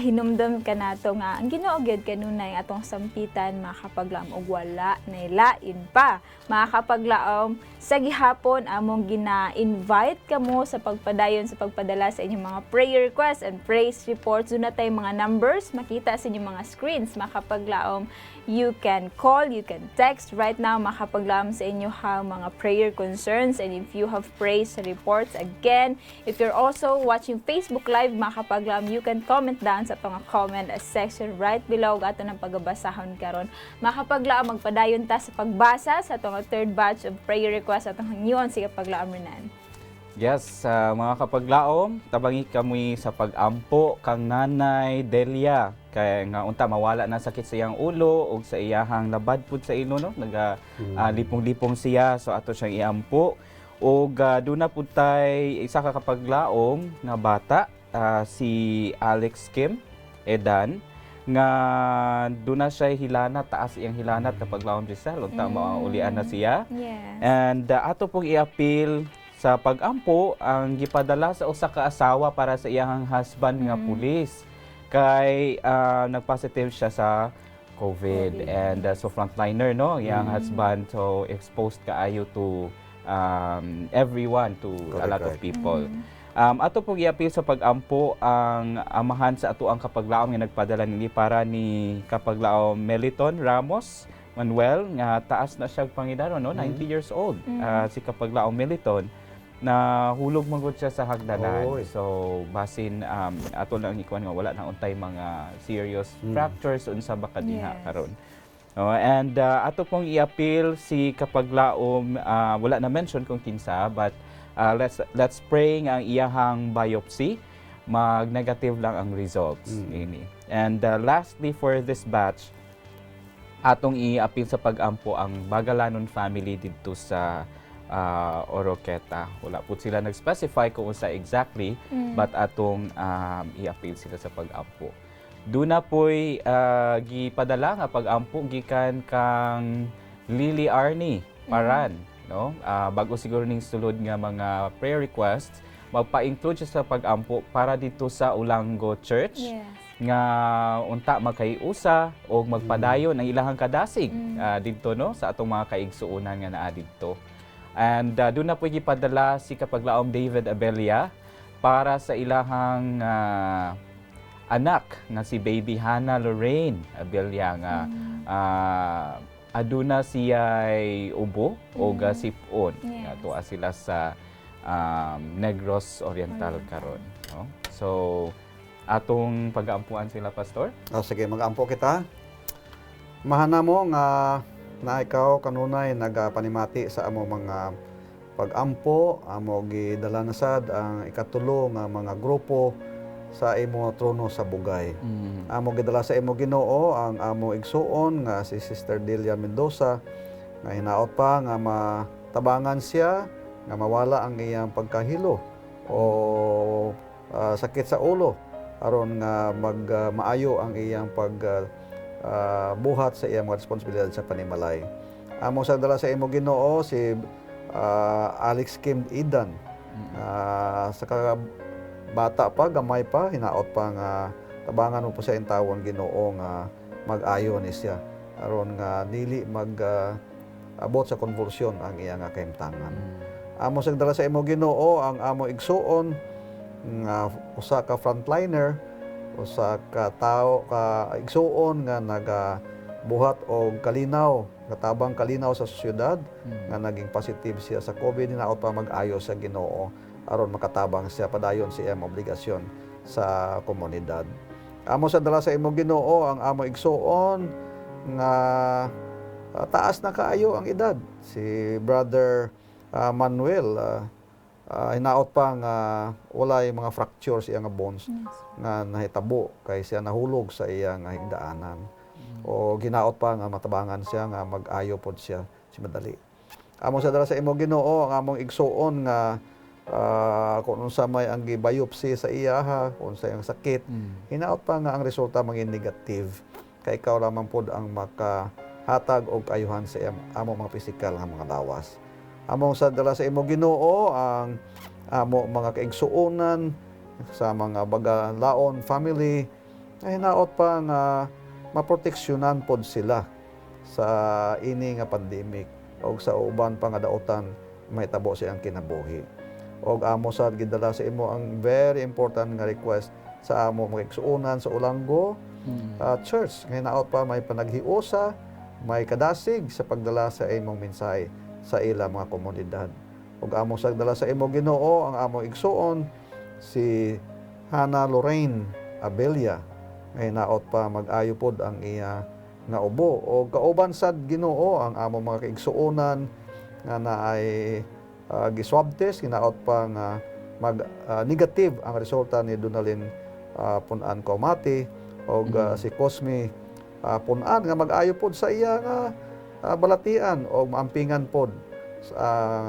hinumdum ka nato nga ang Ginoo gyud kanunay atong sampitan, mga kapaglaom, ug wala nay lain pa. Mga kapaglaom, sa gihapon among gina-invite kamo sa pagpadayon sa pagpadala sa inyong mga prayer requests and praise reports. Doon na tayo mga numbers makita sa inyong mga screens, mga kapaglaom. You can call, you can text right now, mga kapaglaom, sa inyo mga prayer concerns, and if you have praise reports, again, if you're also watching Facebook Live, mga kapaglaom, you can comment down sa itong comment section right below ato ng pagbabasahon karon. Mga kapaglaom, magpadayon ta sa pagbasa sa itong third batch of prayer requests atong hangyon si kapaglaom Renan. Yes, mga kapaglaom, tabangi kami sa pag-ampo kang Nanay Delia. Kaya nga unta mawala na sakit sa iyang ulo o sa iyahang labad pud sa ilo, no? Lipong-lipong siya, so ato siyang iampo. O doon na pud tay isa ka kapaglaom nga bata, si Alex Kim Edan, nga doon na siya hilana, taas iyang hilanat kapaglaom Giselle, unta maulian na siya. Yes. And ato pong i-appeal sa pag-ampo ang gipadala sa usa ka asawa para sa iyang husband nga pulis. Kay nagpositive siya sa COVID. And so frontliner, no, iyang husband, so exposed kaayo to everyone, to a lot of people. Ato pong i-appeal sa pag-ampo ang amahan sa ato ang kapaglaom nga nagpadala nini para ni kapaglaom Meliton Ramos Manuel, nga taas na siya pangidaro, no, 90 years old. Si kapaglaom Meliton na hulog manggod siya sa hagdanan. So basin ato lang ikuan nga wala na untay mga serious fractures unsa baka diha karon. And ato pong i-appeal si kapaglaom, wala na mention kung kinsa, but let's pray nga ang iyahang biopsy mag-negative lang ang results ini. And lastly for this batch, atong i-appeal sa pag-ampo ang Bagalanon family dito sa Oroqueta. Wala po sila nag-specify kung sa exactly, but atong i-appeal sila sa pag-ampo. Doon na po'y gipadala nga pag-ampo gikan kang Lily Arnie Paran, no? Bago siguro ning sulod nga mga prayer requests, magpa-include siya sa pag-ampo para dito sa Ulango Church. Yes. Nga unta magkaiusa o magpadayon ang ilahang kadasig dito, no, sa atong mga kaigsuonan nga naa dito. And doon na po gipadala si kapaglaom David Abelia para sa ilahang anak nga si baby Hannah Lorraine Abelia nga aduna siya'y ubo o sipon. Yes. Tuwa sila sa Negros Oriental karon, no? So atong pag-aampuan sila, Pastor? Sige, mag-ampo kita. Mahana mo nga na ikaw kanunay nagapanimati sa amo mga pag-ampo, amo gidala na sad ang ikatulo nga mga grupo sa imo trono sa bugay. Amo gidala sa imo Ginoo ang amo igsuon nga si Sister Delia Mendoza nga hinaot pa nga matabangan siya nga mawala ang iyang pagkahilo o sakit sa ulo aron nga maayo ang iyang buhat sa iyang mga responsibilidad sa panimalay. Amo sa dala sa imo Ginoo si Alex Kim Idan. Sa bata pa, gamay pa, hinaot pa nga tabangan mo po sa intawon Ginoo nga mag-ayo ni siya aron nga dili abot sa konvulsyon ang iyang kahimtangan. Amo sa dala sa imo Ginoo ang amo igsuon nga usa ka frontliner, usa ka tawo ka igsuon nga nagabuhat og kalinaw, katabang kalinaw sa syudad nga naging positive siya sa COVID, hinaot pa mag-ayo sa Ginoo aron makatabang siya padayon sa iyang obligasyon sa komunidad. Amo sa dala sa imo Ginoo ang amo igsuon nga taas na kaayo ang edad, si Brother Manuel, hinaot pa nga walay mga fracture sa iyang bones nga nahitabo kay siya nahulog sa iyang higdaanan. O ginaot pa nga matabangan siya nga mag-ayo pod siya si madali. Amo sa dala sa imo Ginoo ang among igsuon nga kung unsa may ang gibiopsy sa iya kung sa iyang sakit, hinaot pa nga ang resulta mangin negative kay ikaw lamang pod ang makahatag og ayuhan sa among mga pisikal nga mga lawas. Among sa dala sa imo Ginoo ang amo mga kaigsuonan sa mga bagalaon family ay hinaot pa nga maproteksyonan pod sila sa ini nga pandemic o sa uban pa nga daotan mahitabo siyang kinabuhi. Og amo sa gidala sa imo ang very important nga request sa amo mga igsuonan sa Ulanggo church nga hinaot pa may panaghiusa, may kadasig sa pagdala sa imong mensahe sa ila mga komunidad. Ug amo sa dala sa imo Ginoo ang amo igsuon si Hannah Lorraine Abelia nga hinaot pa mag-ayo pod ang iya nga ubo o kauban sad Ginoo ang amo mga kaigsuonan nga naay gi-swab test, hinaot pa nga negative ang resulta ni Donalyn Punan Kaumati o si Cosme Punan nga mag-ayo pod sa iya nga balatian o maampingan pod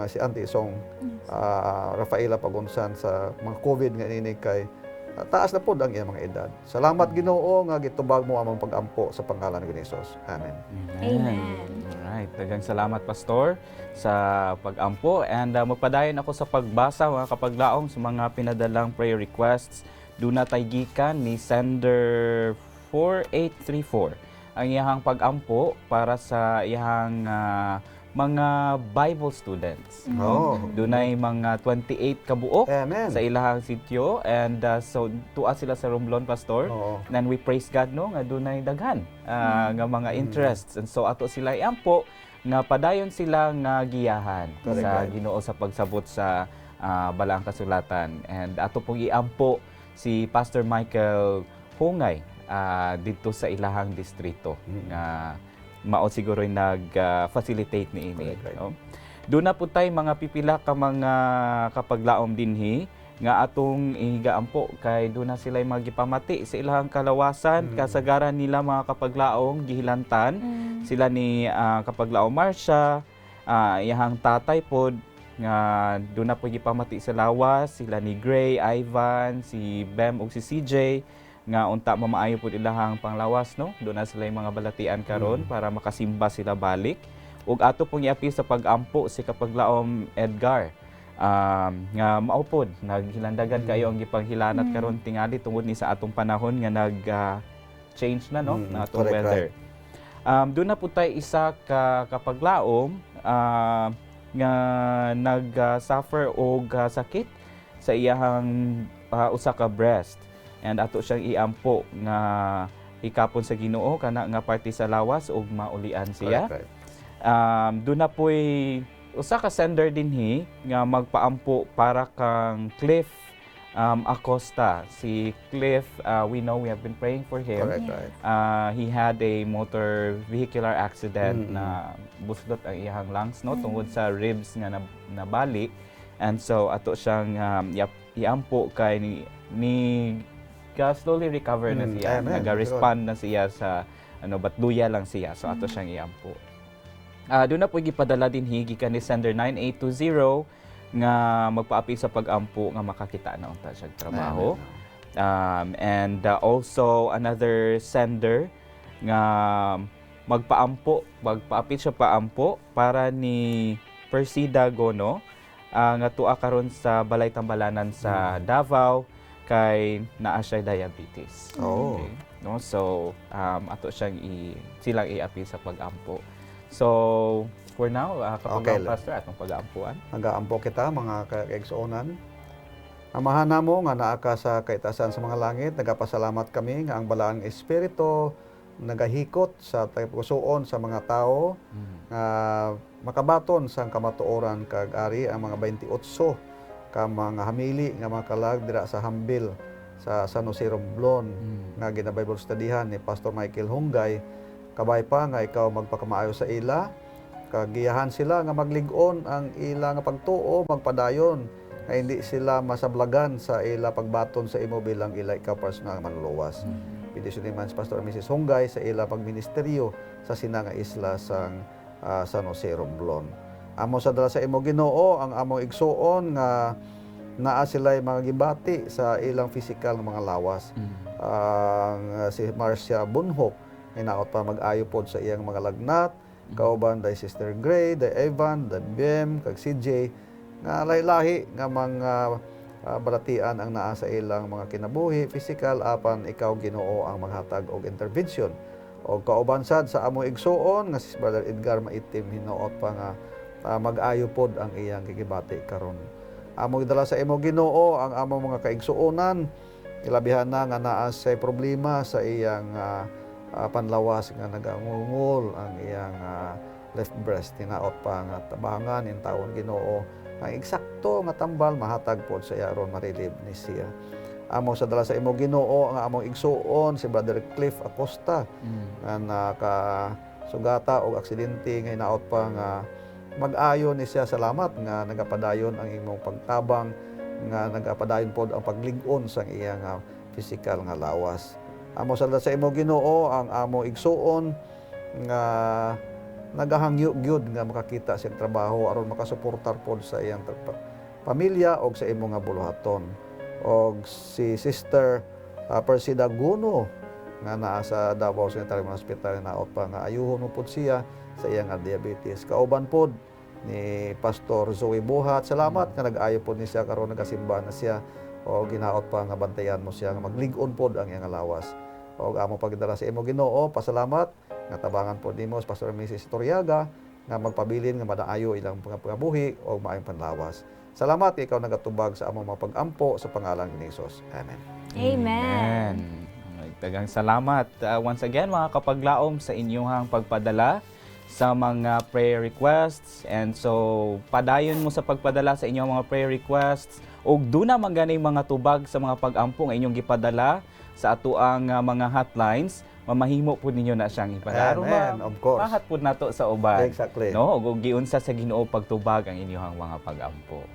si Auntie Isong Rafaela Pagunsan sa mga COVID nga ini kay taas na pod ang iyang mga edad. Salamat Ginoo nga gitubag mo among pag-ampo sa pangalan ni Jesus. Amen. Amen. Alright, daghang salamat Pastor sa pag-ampo and magpadayon ako sa pagbasa mga kapaglaong sa mga pinadalang prayer requests. Duna tay gikan ni sender 4834 ang iyang pag-ampo para sa iyang mga Bible students. Dunay mga 28 kabuok Amen. sa ilahang sityo and so tuwa sila sa Romblon Pastor. And we praise God no nga dunay daghan nga mga interests and so ato sila iampo nga padayon sila nga giyahan sa Ginoo sa pagsabot sa balaang kasulatan and ato pong iampo si Pastor Michael Hungay dito sa ilahang distrito nga mao siguro nag-facilitate ni ini. No? Doon na po tayo mga pipila ka mga kapaglaom dinhi nga atong igaampo kay doon na sila magipamati sa ilahang kalawasan kasagaran nila mga kapaglaong gihilantan sila ni kapaglaom Marcia iyahang tatay pod nga doon na po gipamati sa lawas sila ni Gray, Ivan, si Bem ug si CJ nga unta mamaayo pud ilahang panglawas no doon na sila yung mga balatian karon para makasimba sila balik ug ato pong iapil sa pag-ampo si kapaglaom Edgar nga maupod naghilandagan kayo ang gipanghilanat karon tingali tungod ni sa atong panahon nga change na no na atong weather. Doon na po tayo isa ka kapaglaom nga nag-suffer og sakit sa iyahang usa ka breast. And ato siyang iampo nga ikapon sa Ginoo kana nga parte sa lawas ug maulian siya. Doon na po'y usa ka sender dinhi nga magpaampo para kang Cliff Acosta. Si Cliff, we know we have been praying for him. He had a motor vehicular accident na buslot ang iyang lungs no tungod sa ribs nga nabali. And so ato siyang iampo kay ni slowly recover na siya. Nag-respond na siya sa but luya lang siya. So ato siyang iampo. Doon na po gipadala din gikan ni sender 9820 nga magpaapi sa pag-ampo nga makakita na unta siya trabaho. And also another sender nga magpaapi siya paampo para ni Persida Gono nga tuwa karon sa Balay Tambalanan sa Davao kay naa siya diabetes. Oh. Okay. No, so ato siyang silang iapi sa pag-ampo. So for now, kapag Okay. pastor atong pag-aampuan. Nagaampo kita, mga kaigsuonan. Amahan namo nga naa ka sa kaitasan sa mga langit, nagapasalamat kami nga ang balaang espiritu nagahikot sa pusoon sa mga tao nga makabaton sa kamatuoran kag ari ang mga 28 ka mga hamili nga makalag dira sa Hambil sa San Jose Romblon nga gina-Bible studyhan ni Pastor Michael Hungay. Kabay pa nga ikaw magpakamaayo sa ila, kagiyahan sila nga maglig-on ang ila nga pagtuo, magpadayon nga hindi sila masablagan sa ila pagbaton sa imo bilang ila ikaw personal nga manluluwas. Pidisyon ni Mans Pastor Mrs. Hungay sa ila pagministeryo sa sinanga isla sang San Jose Romblon. Amo sa dala sa imo Ginoo ang among igsuon nga naa sila'y mga gibati sa ilang physical nga mga lawas. Si Marcia Bunhok hinaot pa mag-ayo pod sa iyang mga lagnat, kauban day Sister Gray, day Evan, day Bem, kag CJ nga lahi-lahi nga mga balatian ang naa sa ilang mga kinabuhi physical apan ikaw Ginoo ang maghatag og intervention. O kauban sad sa among igsuon nga si Brother Edgar Maitim hinaot pa nga mag-ayo pod ang iyang gigibati karon. Among idala sa imo Ginoo ang among mga kaigsuonan, ilabihan na nga naa sa problema sa iyang panlawas nga nagangungol ang iyang left breast, tinaot pa nga tabangan in taon Ginoo ang eksakto nga tambal mahatag pod sa iya aron marilib ni siya. Amo sa dala sa imo Ginoo ang among igsuon si Brother Cliff Acosta nga nakasugata og aksidente nga hinaot pa nga mag-ayo ni siya. Salamat nga nagapadayon ang imong pagtabang nga nagapadayon pod ang paglig-on sa iyang physical nga lawas. Amo sa imo Ginoo ang amo igsuon nga nagahangyo gyud nga makakita sa trabaho aron makasuportar pod sa iyang pamilya og sa imo nga buluhaton. Og si Sister Persida Gono nga naa sa Davao Central Hospital na pa nga ayuhon mo pod siya sa iyang diabetes. Kauban pod ni Pastor Zoe Buhat. Salamat nga nag-ayo pod ni siya karon nagasimba na siya o ginaot pa nga bantayan mo siya nga maglig-on pod ang iyang lawas. O amo pagdala sa imo Ginoo, pasalamat nga tabangan pod nimo sa Pastor Mrs. Toriaga nga magpabilin nga madaayo ilang pangabuhi o maayong panlawas. Salamat ikaw nagatubag sa among mga pag-ampo sa pangalan ni Jesus. Amen. Amen. Daghang salamat once again mga kapaglaom sa inyong pagpadala sa mga prayer requests. And so padayon mo sa pagpadala sa inyong mga prayer requests ug duna man gani mga tubag sa mga pag-ampo nga inyong gipadala sa atuang mga hotlines, mamahimo po ninyo na siyang ipadala. Amen, of course. Pahat po nato sa uban. Exactly. No, ug giunsa sa Ginoo pagtubag ang inyong mga pag-ampo.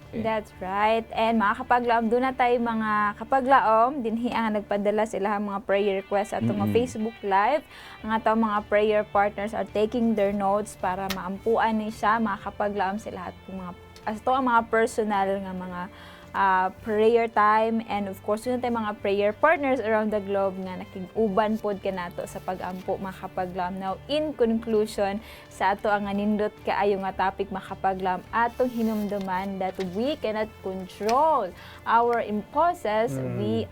Okay. That's right. And mga kapaglaom, doon na tayo mga kapaglaom, dinhi ang nagpadala sila ang mga prayer requests at mga Facebook Live. Ang atong mga prayer partners are taking their notes para maampuan ni siya, mga kapaglaom sila at mga ato ang mga personal nga mga prayer time, and of course yun tayo mga prayer partners around the globe nga nakig-uban pod kanato sa pag-ampo mga kapaglaom. Now in conclusion sa ato ang nindot kaayo nga topic mga kapaglaom, atong hinumduman that we cannot control our impulses,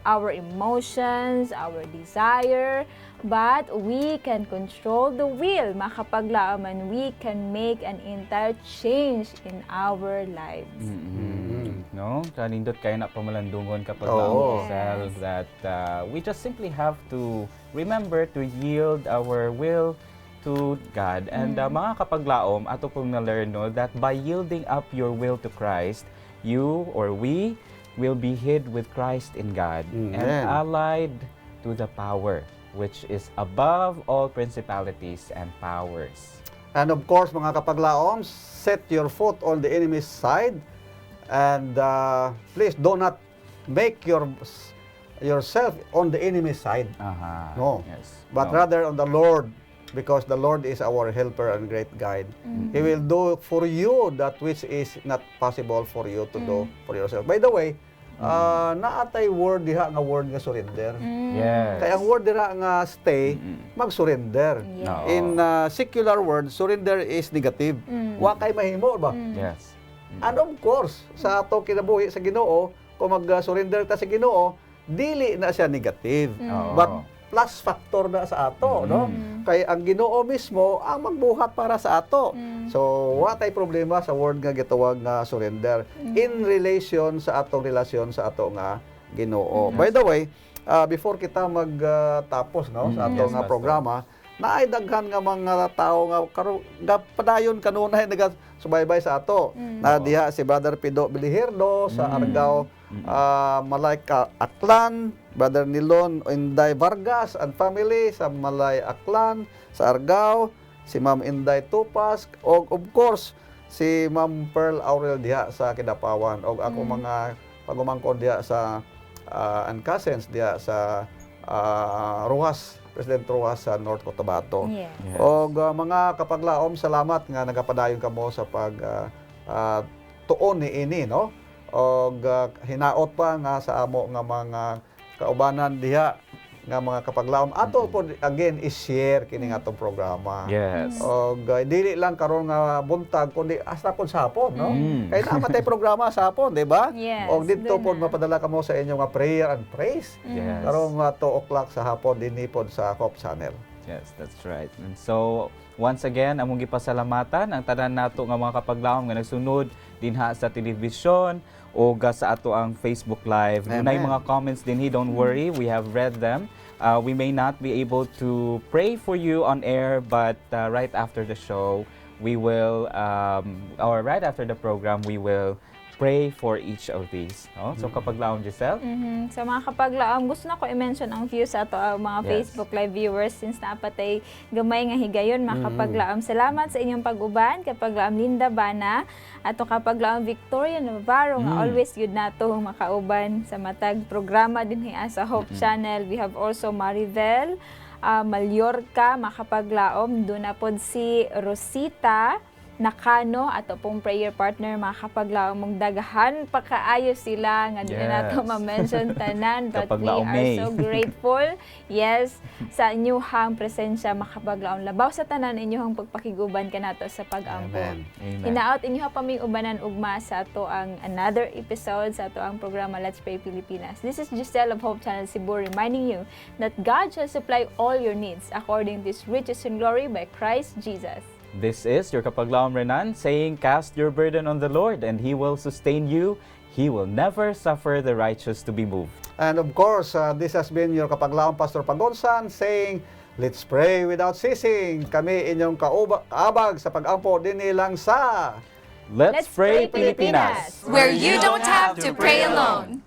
our emotions, our desire, but we can control the will mga kapaglaom, and we can make an entire change in our lives. No, kanindot kayo na pamalandungon kapag Oo. ourselves that we just simply have to remember to yield our will to God. And mga kapaglaom, ato pong na-learn no, that by yielding up your will to Christ, you or we will be hid with Christ in God and Amen. allied to the power which is above all principalities and powers. And of course, mga kapaglaom, set your foot on the enemy's side. And please do not make yourself on the enemy's side. Aha. No. Yes. But No. rather on the Lord because the Lord is our helper and great guide. He will do for you that which is not possible for you to do for yourself. By the way, naatay word diha nga word nga surrender. Yes. Kaya ang word diha nga stay, mag-surrender. Yes. No. In secular word, surrender is negative. Wa kay mahimo ba? Yes. And of course, sa ato kinabuhi sa Ginoo, kung mag-surrender ta sa Ginoo, dili na siya negative. Oo. But plus factor na sa ato, no? Kay ang Ginoo mismo ang magbuhat para sa ato. So, wa tay problema sa word nga gitawag nga surrender in relation sa atong relasyon sa ato nga Ginoo. By the way, before kita magtapos no sa ato Yes, nga Pastor. programa, naay daghan nga mga tao nga padayon kanunay nagasubaybay sa ato. Na diha si Brother Pido Bilihirdo sa Argao, Malay Aklan, Brother Nilon Inday Vargas and family sa Malay Aklan, sa Argao, si Ma'am Inday Tupas, o of course, si Ma'am Pearl Aurel diha sa Kidapawan, o ako mga pagumangkon diha sa and cousins diha sa Ruas, President Ruas sa North Cotabato. Yes. Yes. O mga kapaglaom, salamat nga nagapadayon kamo sa pag tuon ni ini, no? O hinaot pa nga sa amo nga mga kaubanan diha nga mga kapaglaom. Ato po again is share kini nga atong programa. Yes. O dili lang karon nga buntag kundi hasta pod sa hapon, no? Kay namatay programa sa hapon, di ba? Yes, O dito doon pod na. mapadala kamo sa inyong nga prayer and praise. Yes. Karong 2 o'clock sa hapon dinhi pod sa Hope Channel. Yes, that's right. And so, once again, among gipasalamatan ang tanan nato nga mga kapaglaom nga nagsunod dinha sa telebisyon o sa ato ang Facebook Live. Amen. Dunay mga comments dinhi, don't worry, we have read them. We may not be able to pray for you on air, but right after the show, we will, or right after the program, we will pray for each of these. No? So, kapaglaom, Giselle? Sa mga kapaglaom, gusto na ko i-mention ang views sa ato ang mga Yes. Facebook Live viewers since napatay gamay nga higayon mga kapaglaom. Salamat sa inyong pag-uban, kapaglaom Linda Bana, ato kapaglaom Victoria Navarro nga always yun nato makauban sa matag programa din sa Hope Channel. We have also Maribel Mallorca, makapaglaom. Doon na pod si Rosita Nakano, ato pong prayer partner, makapaglaom. Mong dagahan pa kaayo sila nga di na nato Yes. ma-mention tanan, but we Kapaglaom, are May. so grateful. Yes, sa inyong presensya makapaglaom. Labaw sa tanan inyong pagpakiguban kanato sa pag-ampo. Amen. Amen. Hinaot inyo pa may ubanan ugma sa ato ang another episode sa ato ang programa Let's Pray Pilipinas. This is Giselle of Hope Channel Cebu reminding you that God shall supply all your needs according to His riches and glory by Christ Jesus. This is your kapaglaom Renan saying, cast your burden on the Lord and He will sustain you. He will never suffer the righteous to be moved. And of course, this has been your kapaglaong Pastor Pagonsan saying, let's pray without ceasing. Kami inyong kaabag sa pag-ampo din nilang sa Let's pray Pilipinas! where you don't have to pray alone.